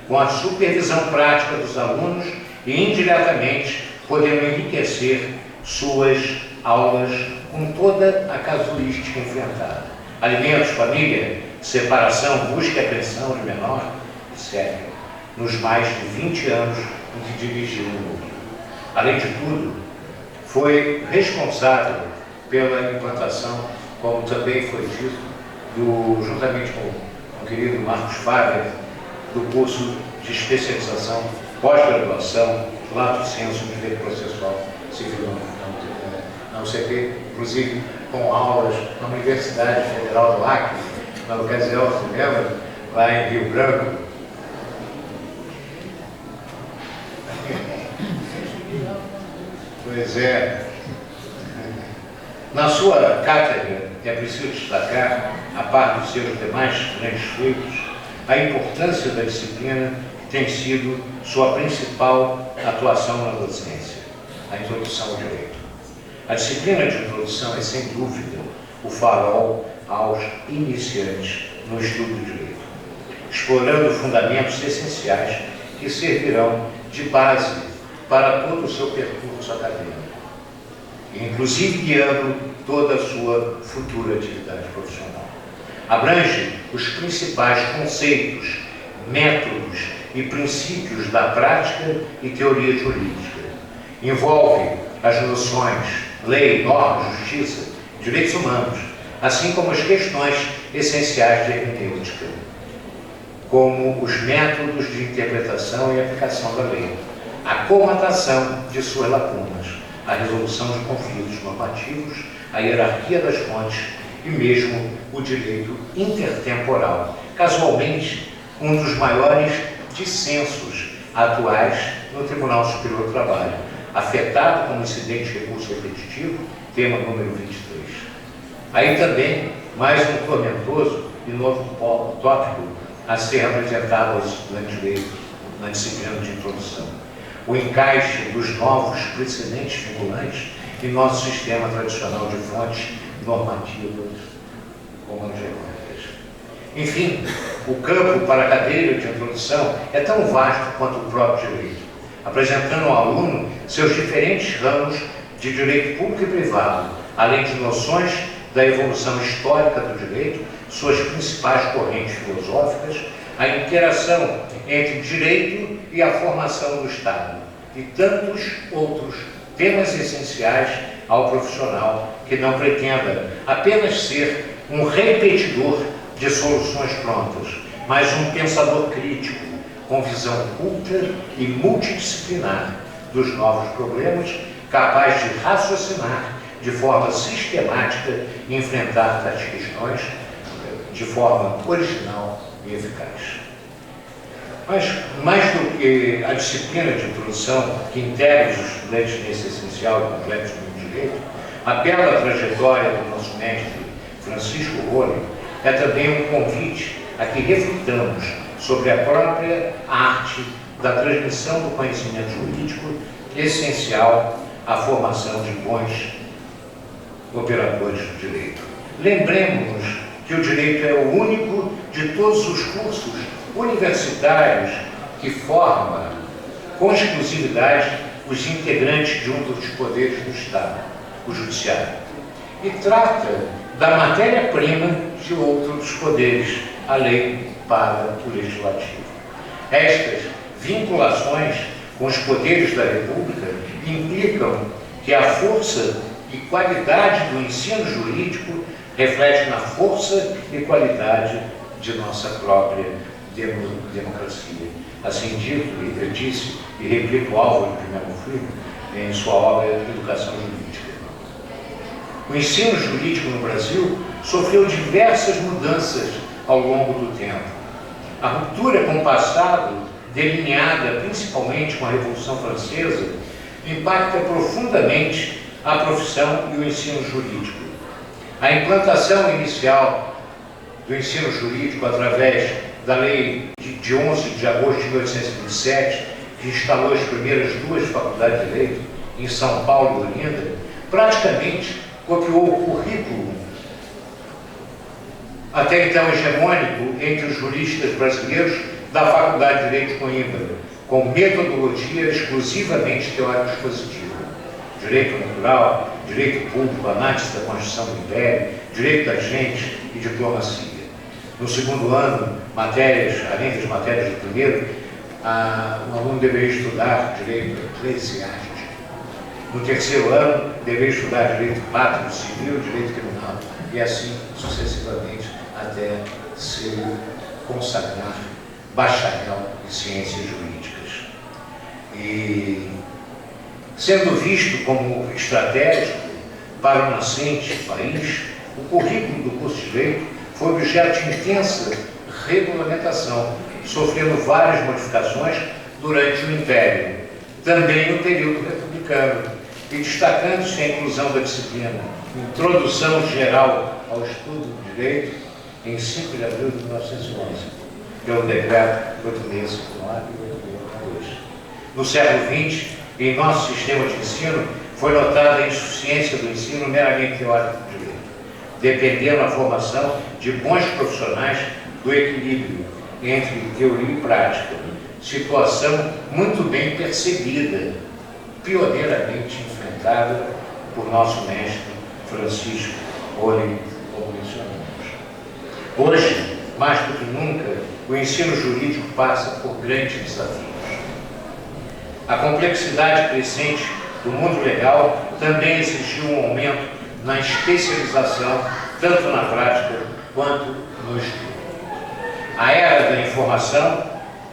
com a supervisão prática dos alunos e indiretamente podendo enriquecer suas aulas com toda a casuística enfrentada. Alimentos, família, separação, busca e apreensão de menor, etc. Nos mais de 20 anos em que dirigiu o núcleo. Além de tudo, foi responsável pela implantação, como também foi dito, juntamente com o querido Marcos Fábio, do curso de especialização, pós-graduação, lato sensu de direito processual civil na UCP, inclusive com aulas na Universidade Federal do Acre, na ocasião, se lembra, lá em Rio Branco. Pois é. Na sua cátedra, é preciso destacar, a par dos seus demais grandes feitos, a importância da disciplina que tem sido sua principal atuação na docência, a introdução ao direito. A disciplina de introdução é, sem dúvida, o farol aos iniciantes no estudo do direito, explorando fundamentos essenciais que servirão de base para todo o seu percurso acadêmico, inclusive guiando toda a sua futura atividade profissional. Abrange os principais conceitos, métodos e princípios da prática e teoria jurídica. Envolve as noções lei, norma, justiça, direitos humanos, assim como as questões essenciais de hermenêutica, como os métodos de interpretação e aplicação da lei, a comatação de suas lacunas, a resolução de conflitos normativos, a hierarquia das fontes e mesmo o direito intertemporal, casualmente um dos maiores dissensos atuais no Tribunal Superior do Trabalho, afetado como incidente de recurso repetitivo, tema número 23. Aí também, mais um tormentoso e novo tópico a ser apresentado aos estudantes de direito na disciplina de introdução: o encaixe dos novos precedentes vinculantes em nosso sistema tradicional de fontes normativas homogenônicas. Enfim, o campo para a cadeira de introdução é tão vasto quanto o próprio direito, apresentando ao aluno seus diferentes ramos de direito público e privado, além de noções da evolução histórica do direito, suas principais correntes filosóficas, a interação entre direito e a formação do Estado, e tantos outros temas essenciais ao profissional que não pretenda apenas ser um repetidor de soluções prontas, mas um pensador crítico, com visão culta e multidisciplinar dos novos problemas, capaz de raciocinar de forma sistemática e enfrentar tais questões de forma original e eficaz. Mas, mais do que a disciplina de introdução que integra os estudantes nesse essencial e complexo mundo do direito, a bela trajetória do nosso mestre Francisco Rolim é também um convite a que reflitamos sobre a própria arte da transmissão do conhecimento jurídico, essencial à formação de bons operadores do direito. Lembremos-nos que o direito é o único de todos os cursos universitários que forma com exclusividade os integrantes de um dos poderes do Estado, o Judiciário, e trata da matéria-prima de outro dos poderes, a lei para o Legislativo. Estas vinculações com os poderes da República implicam que a força e qualidade do ensino jurídico reflete na força e qualidade de nossa própria democracia. Assim disse e replica o Álvaro de Melo Filho em sua obra Educação Jurídica. O ensino jurídico no Brasil sofreu diversas mudanças ao longo do tempo. A ruptura com o passado, delineada principalmente com a Revolução Francesa, impacta profundamente a profissão e o ensino jurídico. A implantação inicial do ensino jurídico através da Lei de 11 de agosto de 1827, que instalou as primeiras duas faculdades de Direito em São Paulo e Olinda, praticamente copiou o currículo até então hegemônico entre os juristas brasileiros da Faculdade de Direito de Coimbra, com metodologia exclusivamente teórico-expositiva. Direito natural, direito público, análise da Constituição do Império, direito das gentes e diplomacia. No segundo ano, matérias, além das matérias do primeiro, o aluno deveria estudar direito eclesiástico. No terceiro ano, deveria estudar direito pátrio, civil, direito criminal, e assim sucessivamente até se consagrar bacharel em ciências jurídicas. E sendo visto como estratégico para o nascente país, o currículo do curso de Direito foi objeto de intensa regulamentação, sofrendo várias modificações durante o Império, também no período republicano, e destacando-se a inclusão da disciplina Introdução Geral ao Estudo do Direito, em 5 de abril de 1911, pelo decreto 8659 e 8692. No século XX, em nosso sistema de ensino, foi notada a insuficiência do ensino meramente teórico do direito, dependendo da formação de bons profissionais do equilíbrio entre teoria e prática, situação muito bem percebida, pioneiramente enfrentada por nosso mestre Francisco Rolim, como mencionamos. Hoje, mais do que nunca, o ensino jurídico passa por grandes desafios. A complexidade crescente do mundo legal também exigiu um aumento na especialização, tanto na prática quanto no estudo. A era da informação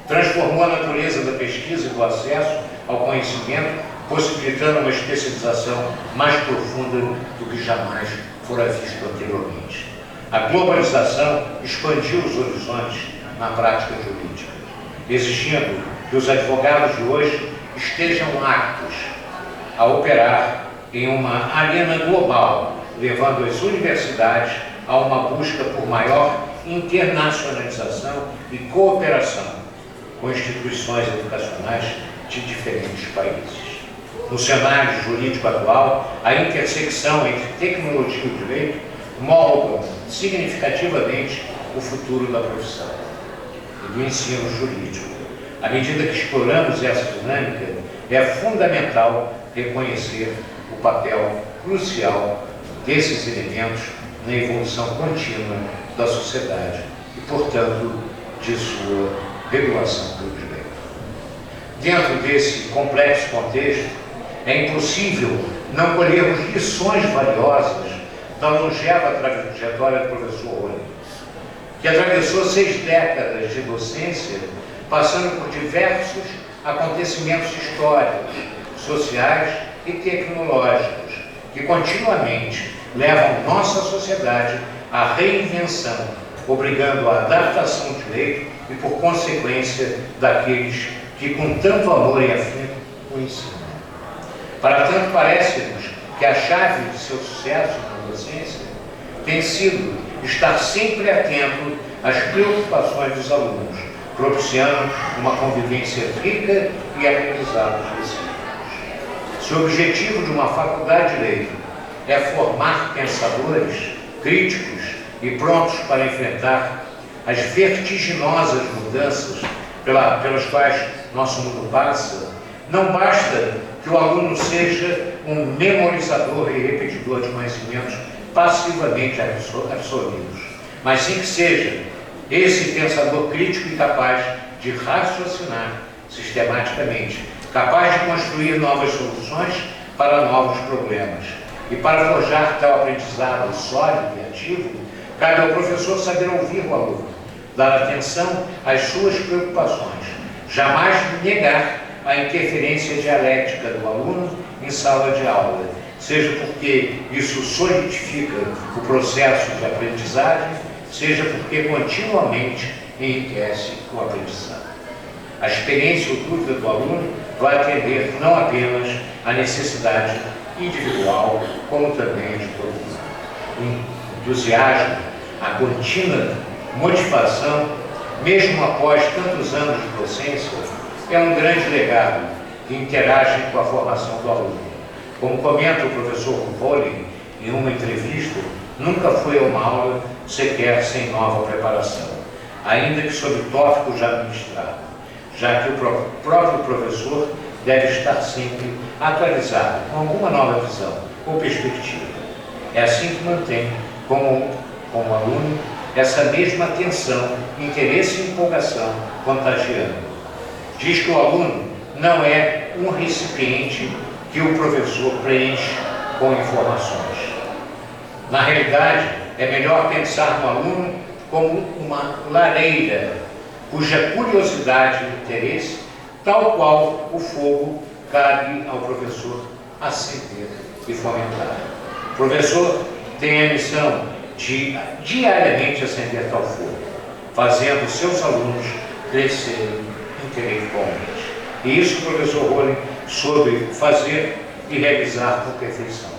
transformou a natureza da pesquisa e do acesso ao conhecimento, possibilitando uma especialização mais profunda do que jamais fora visto anteriormente. A globalização expandiu os horizontes na prática jurídica, exigindo que os advogados de hoje estejam aptos a operar em uma arena global, levando as universidades a uma busca por maior internacionalização e cooperação com instituições educacionais de diferentes países. No cenário jurídico atual, a intersecção entre tecnologia e direito molda significativamente o futuro da profissão e do ensino jurídico. À medida que exploramos essa dinâmica, é fundamental reconhecer o papel crucial desses elementos na evolução contínua da sociedade e, portanto, de sua regulação pelo direito. Dentro desse complexo contexto, é impossível não colhermos lições valiosas da longeva trajetória do professor Rolim, que atravessou 6 décadas de docência, passando por diversos acontecimentos históricos, sociais e tecnológicos, que continuamente levam nossa sociedade à reinvenção, obrigando à adaptação do direito e, por consequência, daqueles que com tanto amor e afinco o ensinam. Para tanto, parece-nos que a chave de seu sucesso na docência tem sido estar sempre atento às preocupações dos alunos, propiciando uma convivência rica e aprendizados recíprocos. Se o objetivo de uma faculdade de Direito é formar pensadores críticos e prontos para enfrentar as vertiginosas mudanças pelas quais nosso mundo passa, não basta que o aluno seja um memorizador e repetidor de conhecimentos passivamente absorvidos, mas sim que seja esse pensador crítico e capaz de raciocinar sistematicamente, capaz de construir novas soluções para novos problemas. E para forjar tal aprendizado sólido e ativo, cabe ao professor saber ouvir o aluno, dar atenção às suas preocupações, jamais negar a interferência dialética do aluno em sala de aula, seja porque isso solidifica o processo de aprendizagem, seja porque continuamente enriquece o aprendizado. A experiência ou dúvida do aluno vai atender não apenas à necessidade individual, como também de todo mundo. O entusiasmo, a contínua motivação, mesmo após tantos anos de docência, é um grande legado que interage com a formação do aluno. Como comenta o professor Rolim em uma entrevista, nunca foi a uma aula sequer sem nova preparação, ainda que sobre tópico já ministrado, já que o próprio professor deve estar sempre atualizado com alguma nova visão ou perspectiva. É assim que mantém, como aluno, essa mesma atenção, interesse e empolgação contagiando. Diz que o aluno não é um recipiente que o professor preenche com informações. Na realidade, é melhor pensar no aluno como uma lareira, cuja curiosidade e interesse, tal qual o fogo, cabe ao professor acender e fomentar. O professor tem a missão de diariamente acender tal fogo, fazendo seus alunos crescerem intelectualmente. E isso o professor Rolim soube fazer e realizar com perfeição.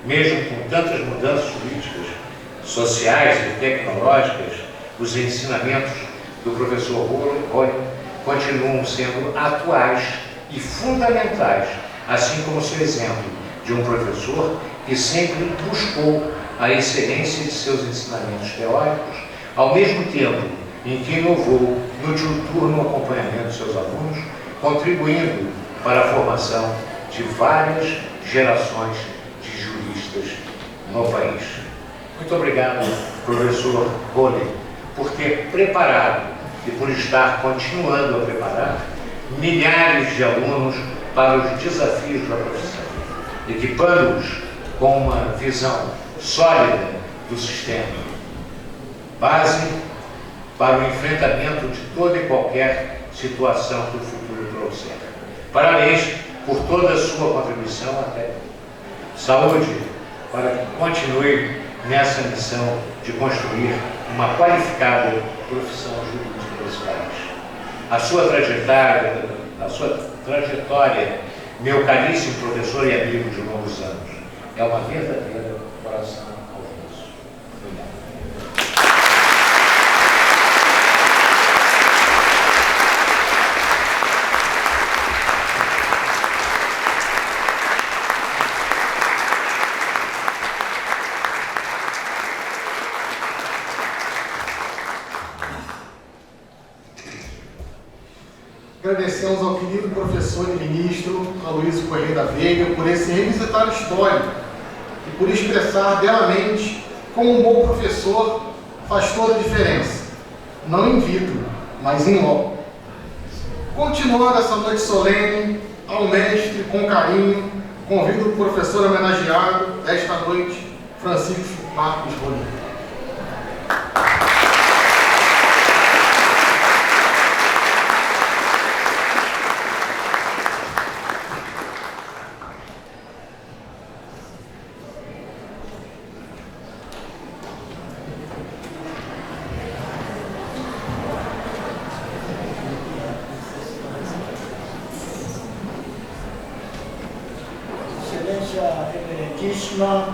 Mesmo com tantas mudanças políticas, sociais e tecnológicas, os ensinamentos do professor Rony continuam sendo atuais e fundamentais, assim como seu exemplo de um professor que sempre buscou a excelência de seus ensinamentos teóricos, ao mesmo tempo em que inovou no diuturno acompanhamento de seus alunos, contribuindo para a formação de várias gerações de juristas no país. Muito obrigado, professor Rony, por ter preparado e por estar continuando a preparar milhares de alunos para os desafios da profissão, equipando-os com uma visão sólida do sistema, base para o enfrentamento de toda e qualquer situação que o futuro trouxer. Parabéns por toda a sua contribuição até. Saúde para que continue nessa missão de construir uma qualificada profissão jurídica desse país. A sua trajetória, meu caríssimo professor e amigo de longos anos, é uma verdadeira coração ao osso. Obrigado. Agradecemos ao querido professor e ministro Aloysio Coelho da Veiga por esse revisitar histórico e por expressar belamente como um bom professor faz toda a diferença, não in vitro, mas in loco. Continuando essa noite solene, ao mestre, com carinho, convido o professor homenageado desta noite, Francisco Marcos Rolim. Reverendíssima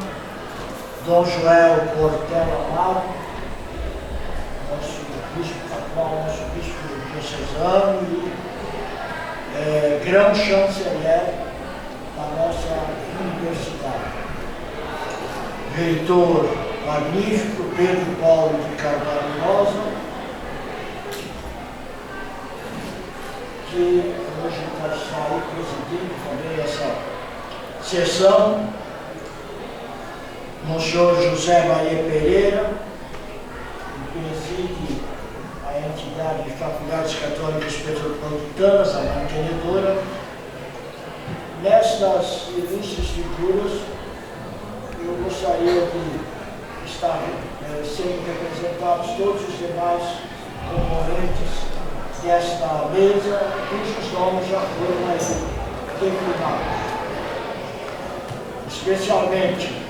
Dom Joel Portela Amado, nosso bispo atual, nosso bispo diocesano e grão-chanceler da nossa universidade. Reitor magnífico Pedro Paulo de Carvalho Rosa, que hoje está aí presidindo também essa sessão, Monsenhor José Maria Pereira, que preside a entidade de Faculdades Católicas Petropolitanas, a mantenedora. Nestas ilustres figuras, eu gostaria de estar sendo representados todos os demais componentes desta mesa, cujos nomes já foram aí declinados. Especialmente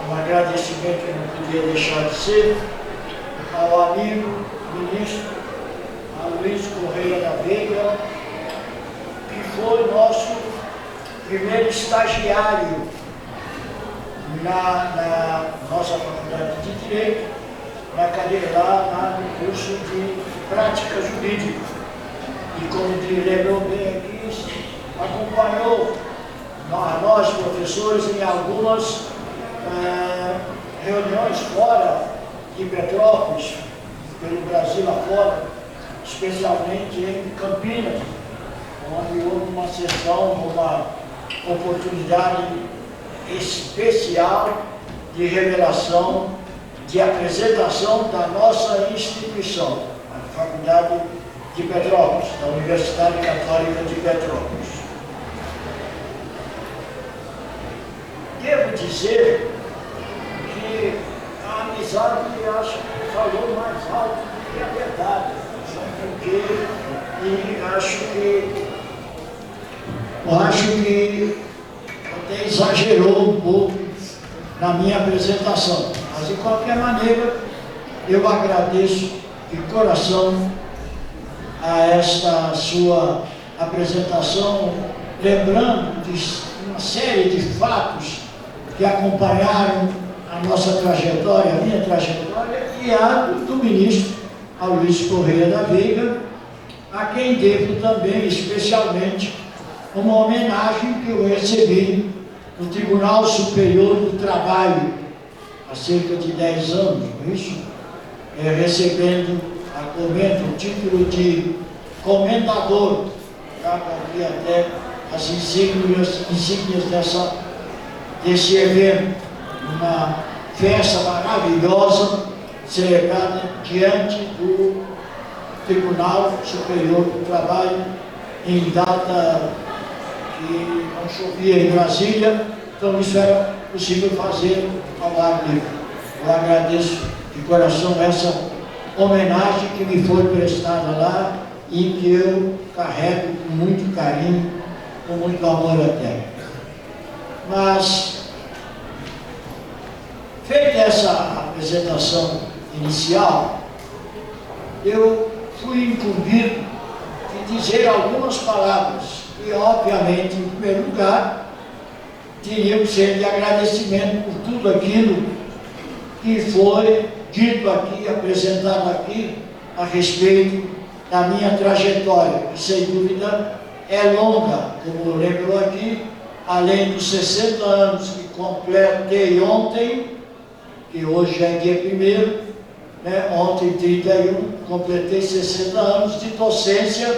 um agradecimento que não podia deixar de ser ao amigo ministro Aloysio Correia da Veiga, que foi nosso primeiro estagiário na nossa faculdade de Direito, na cadeira lá no curso de Prática Jurídica. E como ele lembrou bem aqui, acompanhou a nós, professores, em algumas reuniões fora de Petrópolis, pelo Brasil afora, especialmente em Campinas, onde houve uma sessão, uma oportunidade especial de revelação, de apresentação da nossa instituição, a Faculdade de Petrópolis, da Universidade Católica de Petrópolis. Devo dizer que a amizade, acho que falou mais alto do que a verdade, porque acho que até exagerou um pouco na minha apresentação, mas de qualquer maneira eu agradeço de coração a esta sua apresentação, lembrando de uma série de fatos que acompanharam a nossa trajetória, a minha trajetória e a do ministro Augusto Correia da Veiga, a quem devo também, especialmente, uma homenagem que eu recebi no Tribunal Superior do Trabalho, há cerca de 10 anos, não é isso? Recebendo o título de comendador, aqui até as insígnias desse evento, uma festa maravilhosa, celebrada diante do Tribunal Superior do Trabalho, em data que não chovia em Brasília, então isso era possível fazer ao ar livre. Eu agradeço de coração essa homenagem que me foi prestada lá e que eu carrego com muito carinho, com muito amor até. Mas, feita essa apresentação inicial, eu fui incumbido de dizer algumas palavras que, obviamente, em primeiro lugar, teriam que ser de agradecimento por tudo aquilo que foi dito aqui, apresentado aqui, a respeito da minha trajetória, que sem dúvida é longa, como lembrou aqui, além dos 60 anos que completei ontem, que hoje é dia 1º, né? Ontem, 31, completei 60 anos de docência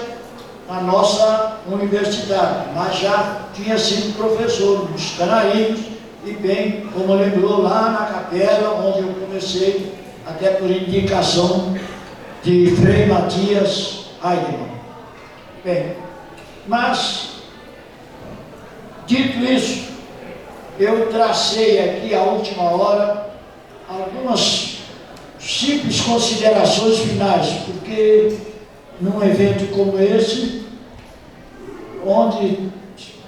na nossa universidade, mas já tinha sido professor nos Canarinhos, e bem, como lembrou, lá na capela, onde eu comecei, até por indicação de Frei Matias Heidemann. Bem, mas, dito isso, eu tracei aqui, à última hora, algumas simples considerações finais, porque num evento como esse, onde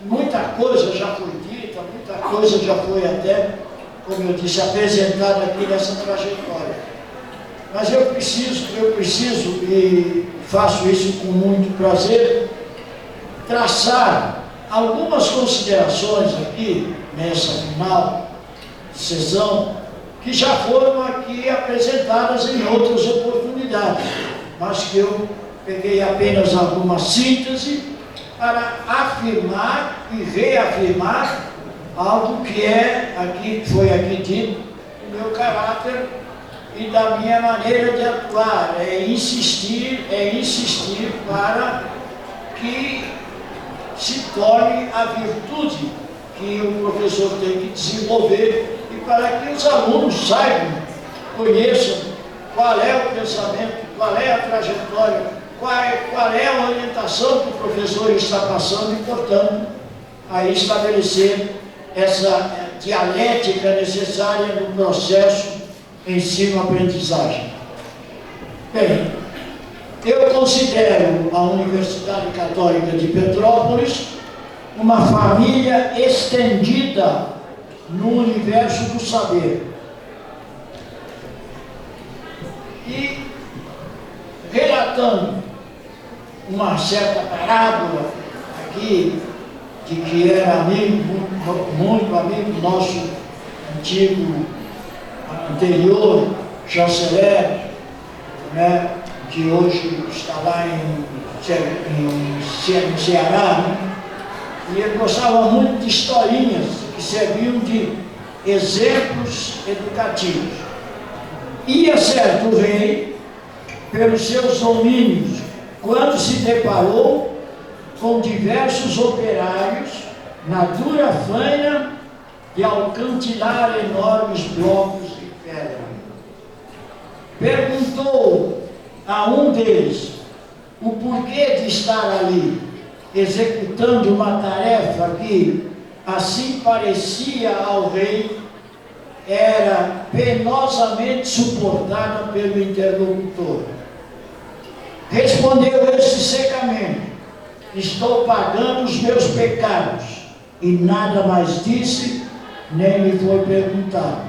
muita coisa já foi dita, muita coisa já foi até, como eu disse, apresentada aqui nessa trajetória. Mas eu preciso, e faço isso com muito prazer, traçar algumas considerações aqui, nessa final de sessão, que já foram aqui apresentadas em outras oportunidades, mas que eu peguei apenas alguma síntese para afirmar e reafirmar algo que foi aqui dito, o meu caráter e da minha maneira de atuar, é insistir para que se torne a virtude que o professor tem que desenvolver e para que os alunos saibam, conheçam qual é o pensamento, qual é a trajetória, qual é a orientação que o professor está passando e, portanto, aí estabelecer essa dialética necessária no processo ensino-aprendizagem. Bem, eu considero a Universidade Católica de Petrópolis uma família estendida no universo do saber. E, relatando uma certa parábola aqui, de que era amigo, muito amigo nosso antigo, anterior chanceler, né, que hoje está lá no Ceará, né? E ele gostava muito de historinhas que serviam de exemplos educativos. Ia certo rei, pelos seus domínios, quando se deparou com diversos operários na dura faina de alcantilar enormes blocos de pedra. Perguntou a um deles o porquê de estar ali, executando uma tarefa que, assim parecia ao rei, era penosamente suportada pelo interlocutor. Respondeu este secamente: estou pagando os meus pecados. E nada mais disse, nem lhe foi perguntado.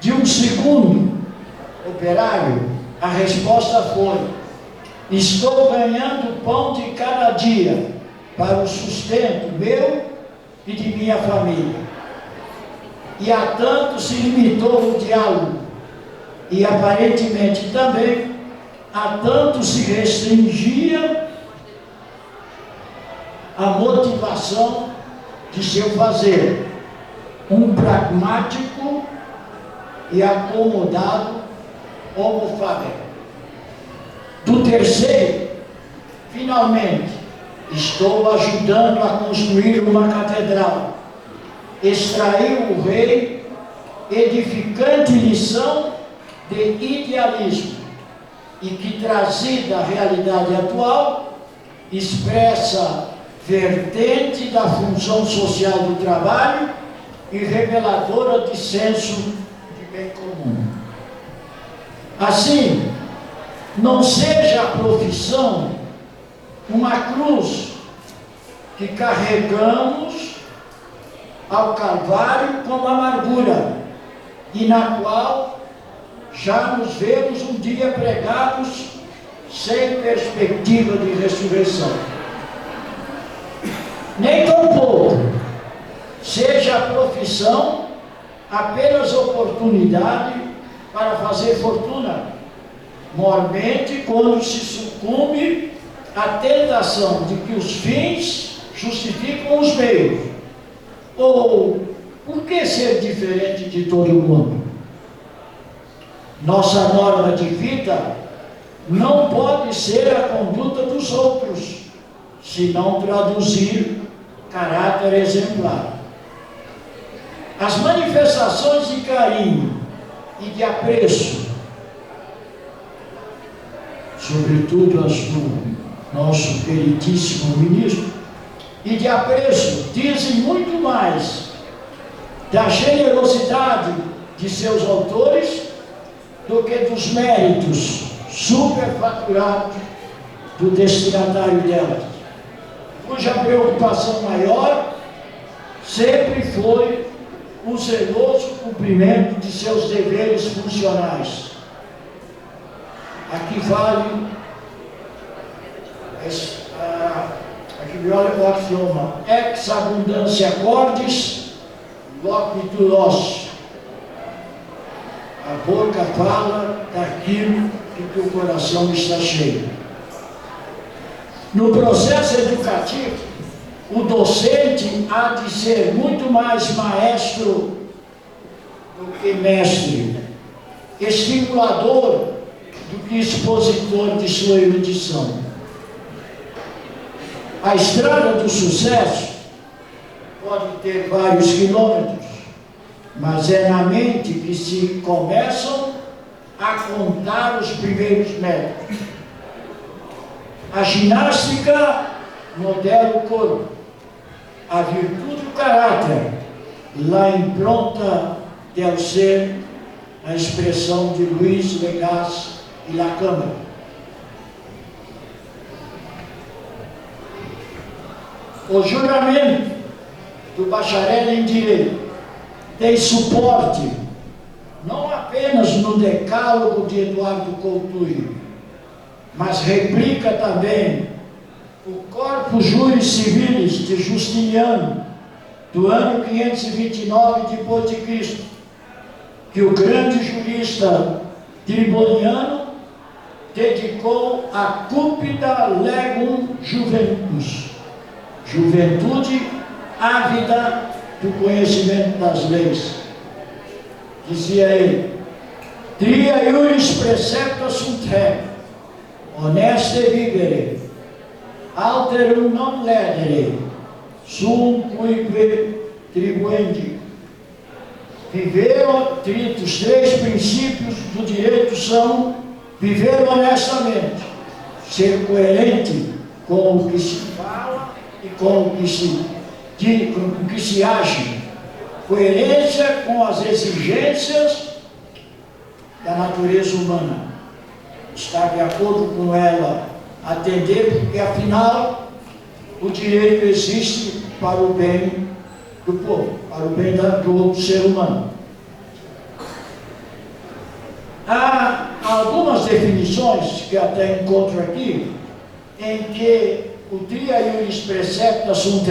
De um segundo operário, a resposta foi: estou ganhando pão de cada dia para o sustento meu e de minha família. E a tanto se limitou o diálogo, e aparentemente também a tanto se restringia a motivação de seu fazer, um pragmático e acomodado homofábico. Do terceiro, finalmente, estou ajudando a construir uma catedral. Extraiu o rei edificante lição de idealismo e que, trazida à realidade atual, expressa vertente da função social do trabalho e reveladora de senso de bem comum. Assim, não seja a profissão uma cruz que carregamos ao Calvário como amargura, e na qual já nos vemos um dia pregados sem perspectiva de ressurreição. Nem tampouco seja a profissão apenas oportunidade para fazer fortuna, mormente quando se sucumbe à tentação de que os fins justificam os meios. Ou, por que ser diferente de todo mundo? Nossa norma de vida não pode ser a conduta dos outros, se não traduzir caráter exemplar. As manifestações de carinho e de apreço, sobretudo as do nosso queridíssimo ministro, e de apreço dizem muito mais da generosidade de seus autores do que dos méritos superfaturados do destinatário delas, cuja preocupação maior sempre foi o zeloso cumprimento de seus deveres funcionais. Aqui vale o axioma ex abundancia cordis loquitur. A boca fala daquilo que o coração está cheio. No processo educativo, o docente há de ser muito mais maestro do que mestre, estimulador do que expositor de sua erudição. A estrada do sucesso pode ter vários quilômetros, mas é na mente que se começam a contar os primeiros metros. A ginástica modela o corpo, a virtude do caráter, lá impronta del ser, a expressão de Luiz Legaz e Lacâmara. O juramento do bacharel em Direito tem suporte não apenas no decálogo de Eduardo Coutinho, mas replica também o Corpus Juris Civilis de Justiniano, do ano 529 depois de Cristo, que o grande jurista triboniano dedicou a Cúpida Legum Juventus, juventude ávida do conhecimento das leis. Dizia ele: tria iuris precepta sunt rem, honeste vivere, alterum non ledere, sum quique tribuendi. Viver, os três princípios do direito são viver honestamente, ser coerente com o que se fala e com o que se age, coerência com as exigências da natureza humana, estar de acordo com ela, atender, porque afinal o direito existe para o bem do povo, para o bem do outro ser humano. Há algumas definições que até encontro aqui, em que o tria iuris precepta sunt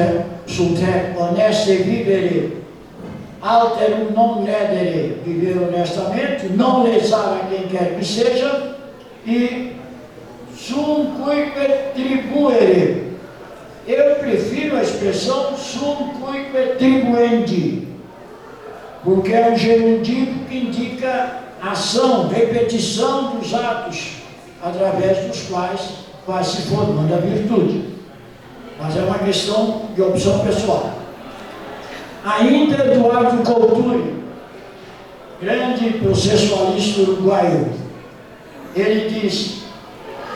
sultec honeste vivere, alterum non ledere, viver honestamente, não lesar a quem quer que seja, e sum cuique tribuere. Eu prefiro a expressão sum cuique tribuendi, porque é um gerundivo que indica ação, repetição dos atos, através dos quais vai se formando a virtude. Mas é uma questão de opção pessoal. Ainda Eduardo Couturi, grande processualista uruguaio, ele diz: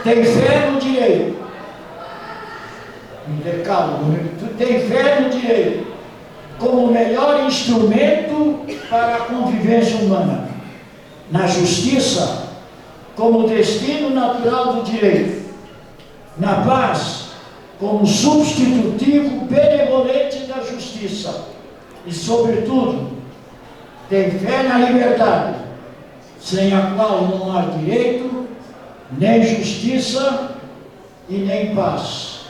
tem fé no direito, no decálogo, tu tem fé no direito como o melhor instrumento para a convivência humana, na justiça como destino natural do direito, na paz como substitutivo benevolente da justiça e, sobretudo, tem fé na liberdade, sem a qual não há direito, nem justiça e nem paz.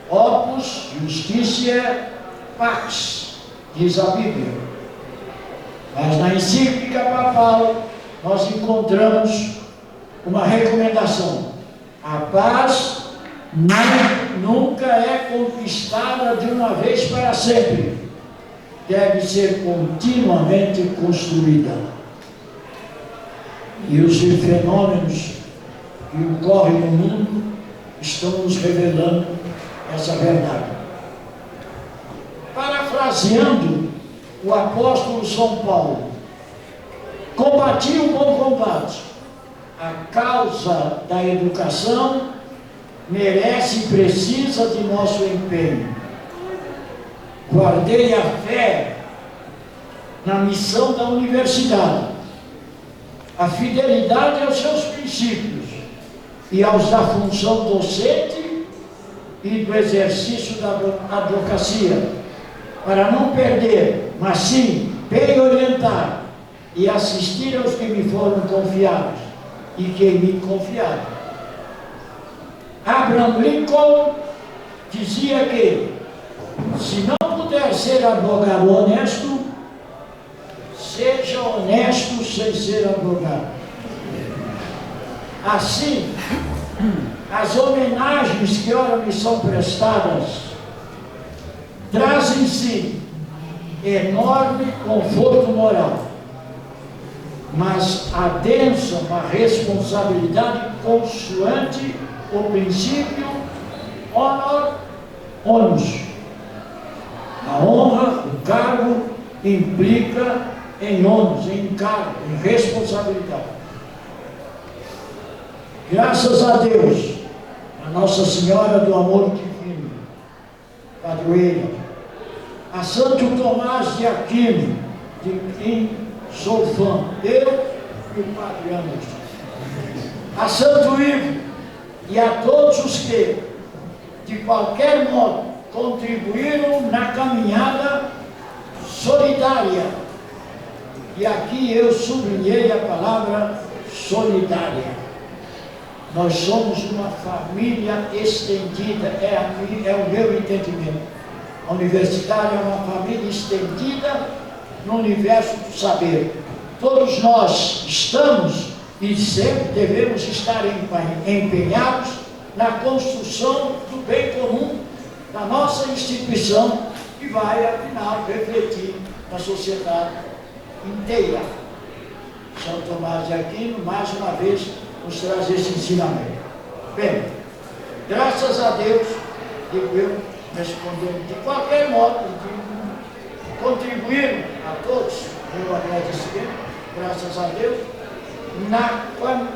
Opus Justitiae Pax, diz a Bíblia. Mas na encíclica papal nós encontramos uma recomendação: a paz nunca é conquistada de uma vez para sempre, deve ser continuamente construída. E os fenômenos que ocorrem no mundo estão nos revelando essa verdade. Parafraseando o apóstolo São Paulo, combati o bom combate. A causa da educação merece e precisa de nosso empenho. Guardei a fé na missão da universidade, a fidelidade aos seus princípios e aos da função docente e do exercício da advocacia, para não perder, mas sim bem orientar e assistir aos que me foram confiados e que me confiaram. Abraham Lincoln dizia que, se não puder ser advogado honesto, seja honesto sem ser advogado. Assim, as homenagens que ora me são prestadas trazem em si enorme conforto moral, mas adensa uma responsabilidade consoante o princípio honor onus. A honra, o cargo, implica em ônus, em encargo, em responsabilidade. Graças a Deus, a Nossa Senhora do Amor Divino, padroeira, a Santo Tomás de Aquino, de quem sou fã, eu e o Padre Anderson, a Santo Ivo e a todos os que, de qualquer modo, contribuíram na caminhada solidária. E aqui eu sublinhei a palavra solidária. Nós somos uma família estendida, é o meu entendimento. A universidade é uma família estendida no universo do saber. Todos nós estamos e sempre devemos estar empenhados na construção do bem comum da nossa instituição, que vai, afinal, refletir na sociedade inteira. São Tomás de Aquino, mais uma vez, nos traz esse ensinamento. Bem, graças a Deus, digo eu, respondendo de qualquer modo, contribuíram a todos, meu agradecimento, graças a Deus,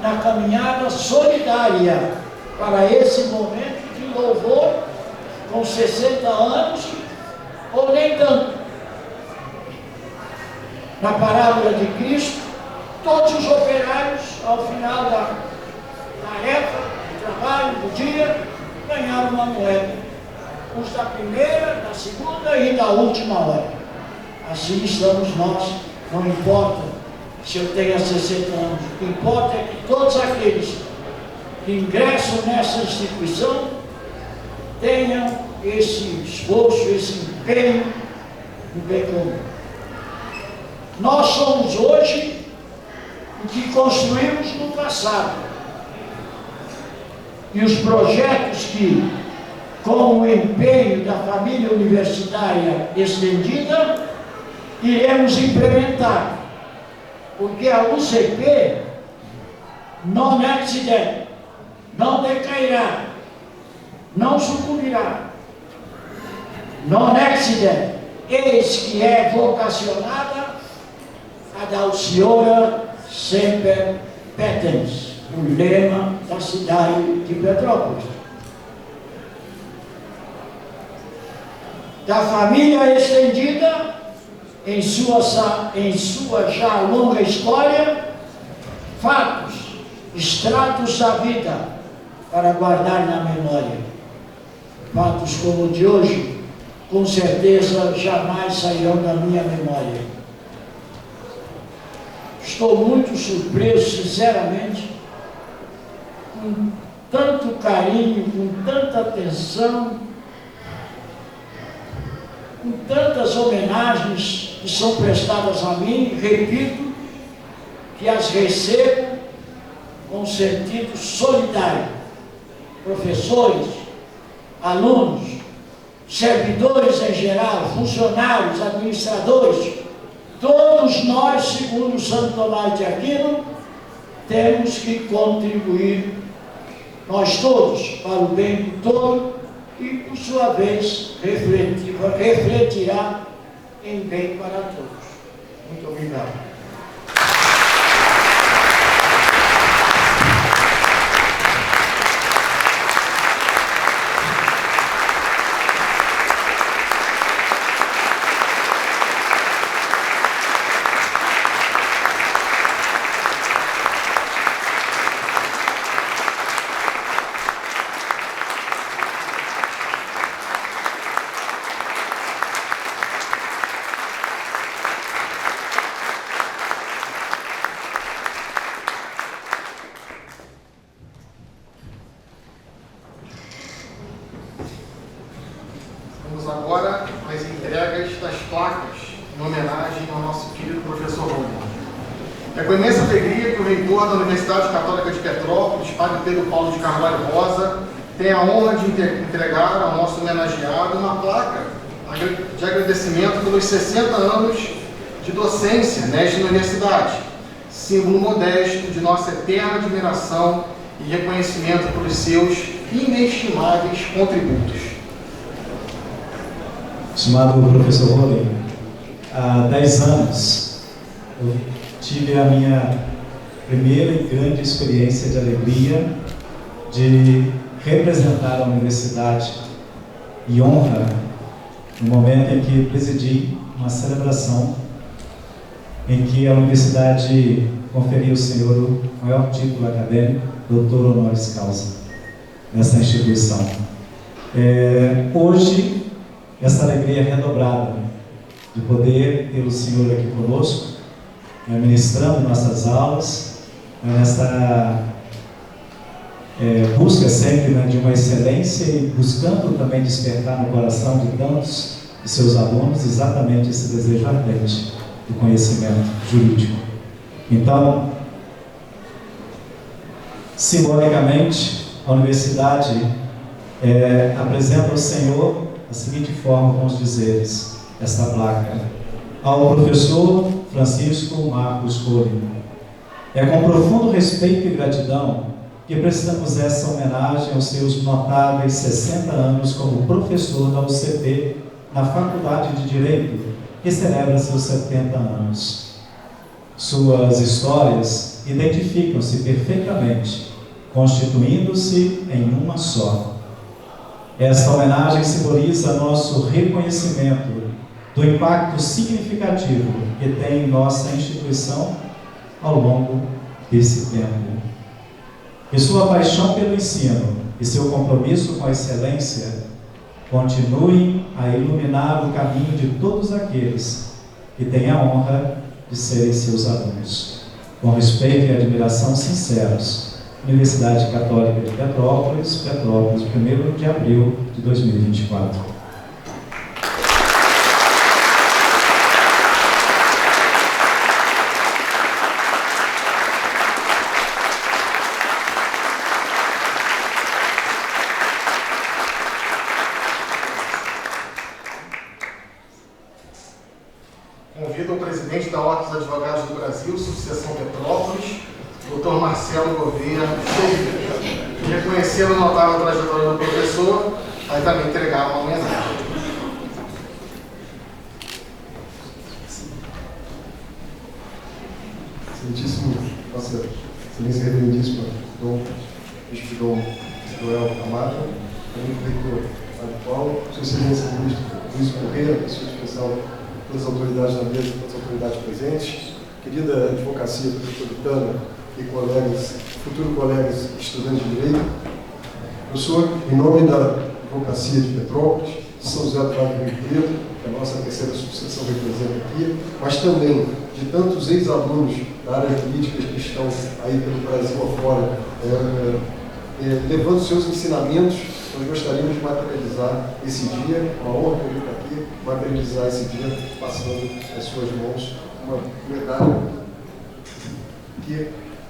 na caminhada solidária para esse momento de louvor, com 60 anos, ou nem tanto. Na parábola de Cristo, todos os operários, ao final da tarefa, do trabalho, do dia, ganharam uma moeda. Os da primeira, da segunda e da última hora. Assim estamos nós, não importa se eu tenho 60 anos, o que importa é que todos aqueles que ingressam nessa instituição tenham esse esforço, esse empenho no bem comum. Nós somos hoje o que construímos no passado. E os projetos que, com o empenho da família universitária estendida, iremos implementar. Porque a UCP non accident, não decairá, não sucumbirá. Non accident, eis que é vocacionada ad auxiora semper petens, o lema da cidade de Petrópolis. Da família estendida, em sua já longa história, fatos, extratos da vida para guardar na memória. Fatos como o de hoje, com certeza jamais sairão da minha memória. Estou muito surpreso, sinceramente, com tanto carinho, com tanta atenção, com tantas homenagens que são prestadas a mim. Repito que as recebo com sentido solidário. Professores, alunos, servidores em geral, funcionários, administradores, todos nós, segundo Santo Tomás de Aquino, temos que contribuir, nós todos, para o bem do todo e, por sua vez, refletirá em bem para todos. Muito obrigado. Agora as entregas das placas em homenagem ao nosso querido professor Rômulo. É com imensa alegria que o reitor da Universidade Católica de Petrópolis, Padre Pedro Paulo de Carvalho Rosa, tem a honra de entregar ao nosso homenageado uma placa de agradecimento pelos 60 anos de docência nesta universidade, símbolo modesto de nossa eterna admiração e reconhecimento pelos seus inestimáveis contributos. Estimado professor Rolim, há 10 anos eu tive a minha primeira e grande experiência de alegria de representar a universidade e honra no momento em que presidi uma celebração em que a universidade conferiu ao senhor o maior título acadêmico, doutor honoris causa, nessa instituição. Hoje, essa alegria é redobrada de poder ter o senhor aqui conosco, ministrando nossas aulas, nessa busca sempre de uma excelência e buscando também despertar no coração de tantos de seus alunos exatamente esse desejo ardente do conhecimento jurídico. Então, simbolicamente, a universidade apresenta ao Senhor da seguinte forma, com os dizeres, esta placa: ao professor Francisco Marcos Rolim. É com profundo respeito e gratidão que prestamos essa homenagem aos seus notáveis 60 anos como professor da UCP na Faculdade de Direito, que celebra seus 70 anos. Suas histórias identificam-se perfeitamente, constituindo-se em uma só. Esta homenagem simboliza nosso reconhecimento do impacto significativo que tem em nossa instituição ao longo desse tempo. Que sua paixão pelo ensino e seu compromisso com a excelência continuem a iluminar o caminho de todos aqueles que têm a honra de serem seus alunos. Com respeito e admiração sinceros, Universidade Católica de Petrópolis, Petrópolis, 1º de abril de 2024. Convido o presidente da Ordem dos Advogados do Brasil, Subseção Petrópolis, Dr. Marcelo Gouveia, reconhecendo a notável trajetória do professor, vai também entregar uma homenagem. Excelentíssimo, Nossa Excelência Reverendíssima, Dom Bispo Dom Joel Amado, amigo reitor Mário Paulo, Sua Excelência Ministro Luiz Correia, pessoa especial, todas as autoridades da mesa, todas as autoridades presentes, querida advocacia metropolitana e colegas, futuros colegas estudantes de Direito, professor, em nome da advocacia de Petrópolis, de São José do Vale do Rio Preto, que a nossa terceira subseção representa aqui, mas também de tantos ex-alunos da área jurídica que estão aí pelo Brasil afora, levando seus ensinamentos, nós gostaríamos de materializar esse dia, uma honra que ele está aqui, materializar esse dia, passando às suas mãos uma medalha que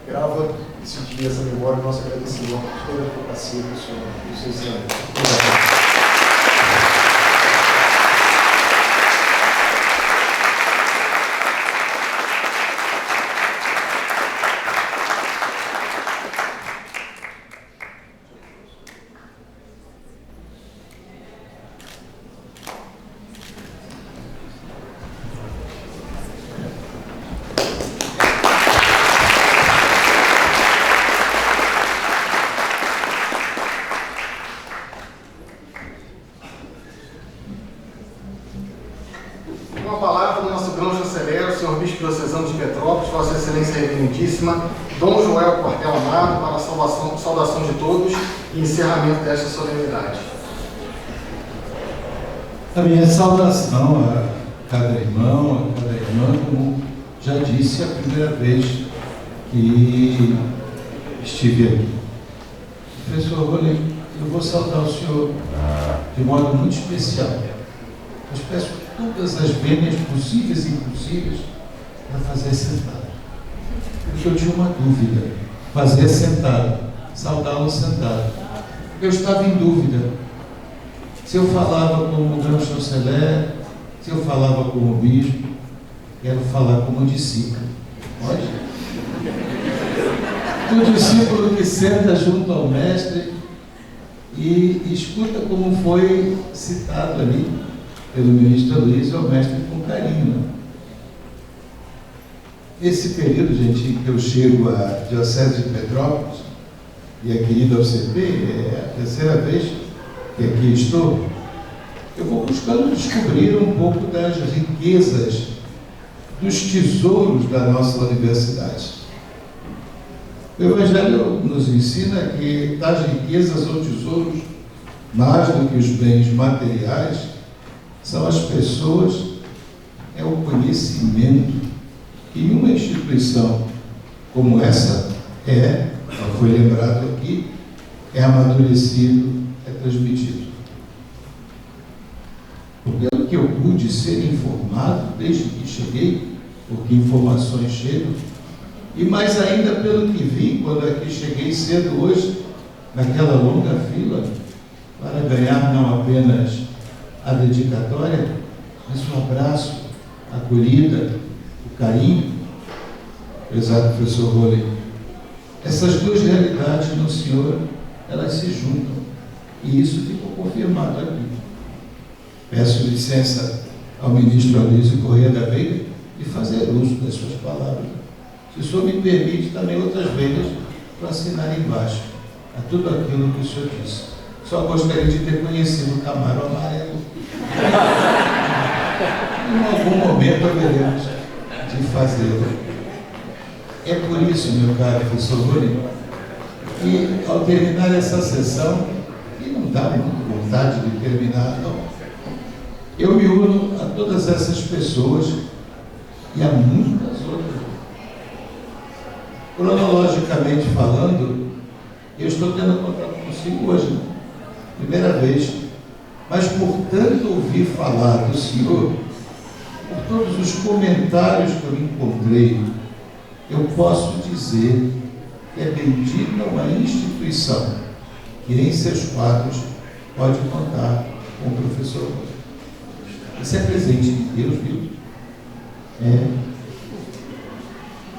grava esse dia, essa memória, nosso agradecimento por toda a advocacia do senhor, do seu ensinamento. Obrigado. Com a palavra do nosso grão-chanceler, o senhor Bispo Diocesano de Petrópolis, Vossa Excelência Reverendíssima, Dom Joel Portela Amado, para a saudação de todos e encerramento desta solenidade. A minha saudação a cada irmão, a cada irmã, como já disse a primeira vez que estive aqui. Professor Rolim, eu vou saudar o senhor de modo muito especial. Eu peço todas as vênias possíveis e impossíveis para fazer sentado. Porque eu tinha uma dúvida. Fazer sentado, saudá-lo sentado. Eu estava em dúvida. Se eu falava como o grão-chanceler, se eu falava como bispo, quero falar como discípulo. Pode? O discípulo que senta junto ao mestre e escuta como foi citado ali pelo ministro Luiz ao mestre com carinho. Esse período, gente, em que eu chego à Diocese de Petrópolis e a querida OCP, é a terceira vez que aqui estou, eu vou buscando descobrir um pouco das riquezas, dos tesouros da nossa universidade. O Evangelho nos ensina que das riquezas ou tesouros, mais do que os bens materiais, são as pessoas, é o conhecimento que em uma instituição como essa foi lembrado aqui, é amadurecido, é transmitido. Pelo que eu pude ser informado desde que cheguei, porque informações chegam, e mais ainda pelo que vi quando aqui cheguei cedo hoje, naquela longa fila, para ganhar não apenas a dedicatória, mas o abraço, a acolhida, o carinho. Prezado professor Rolim, essas duas realidades no Senhor, elas se juntam, e isso ficou confirmado aqui. Peço licença ao ministro Aloysio Correia da Veiga de fazer uso das suas palavras. Se o senhor me permite, também outras veigas para assinar embaixo a tudo aquilo que o senhor disse. Só gostaria de ter conhecido o Camaro Amarelo. Em algum momento haveremos de fazê-lo. É por isso, meu caro professor Rolim, que ao terminar essa sessão, e não dá muita vontade de terminar, não, eu me uno a todas essas pessoas e a muitas outras. Cronologicamente falando, Eu estou tendo contato consigo hoje, né? Primeira vez. Mas por tanto ouvir falar do Senhor, por todos os comentários que eu encontrei, eu posso dizer que é bendita uma instituição que em seus quadros pode contar com o professor Rolim. Esse é presente de Deus, viu?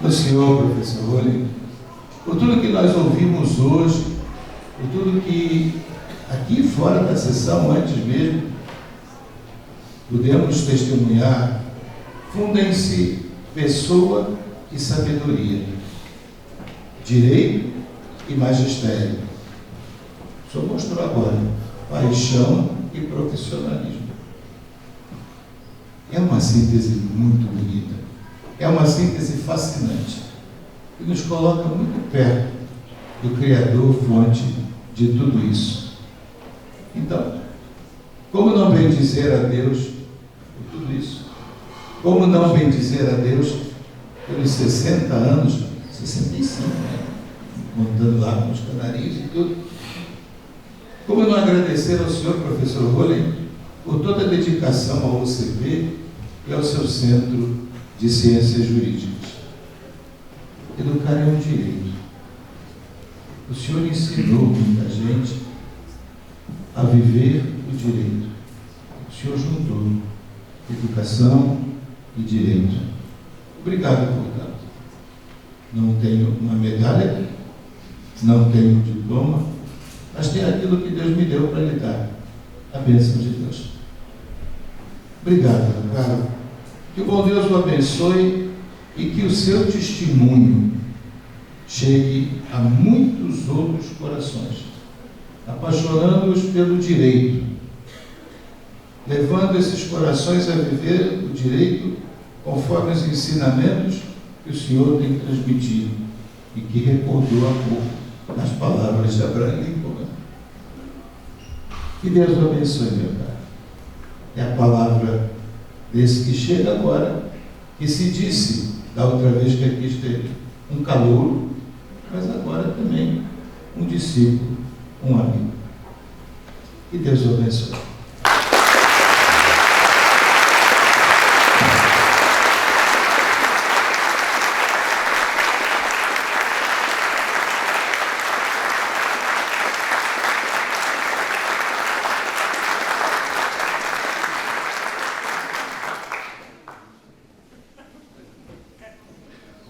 Do Senhor, professor Rolim, por tudo que nós ouvimos hoje, por tudo que aqui fora da sessão, antes mesmo, pudemos testemunhar, fundem-se pessoa e sabedoria, direito e magistério. O senhor mostrou agora paixão e profissionalismo. É uma síntese muito bonita, é uma síntese fascinante, que nos coloca muito perto do Criador, fonte de tudo isso. Então, como não bendizer a Deus por tudo isso? Como não bendizer a Deus pelos 60 anos, 65, né? Contando lá com os canarinhos e tudo. Como não agradecer ao senhor professor Rolim por toda a dedicação ao UCP e ao seu Centro de Ciências Jurídicas. Educar é um direito. O senhor ensinou muita gente a viver o direito. O senhor juntou educação e direito. Obrigado, portanto. Não tenho uma medalha, não tenho um diploma, mas tenho aquilo que Deus me deu para lhe dar, a bênção de Deus. Obrigado, meu caro. Que o bom Deus o abençoe e que o seu testemunho chegue a muitos outros corações, apaixonando-os pelo direito, levando esses corações a viver o direito conforme os ensinamentos que o Senhor tem transmitido e que recordou há pouco nas palavras de Abraham Lincoln. Que Deus o abençoe, meu caro. É a palavra desse que chega agora, que se disse da outra vez que aqui esteve, um calouro, mas agora também um discípulo, um amigo. Que Deus o abençoe.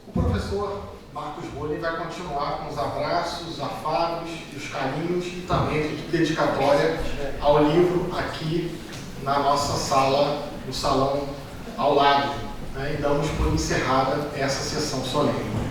O professor Marcos Rolim vai continuar com os abraços, afagos, os carinhos e também a dedicatória ao livro aqui na nossa sala, no salão ao lado, né? E damos por encerrada essa sessão solene.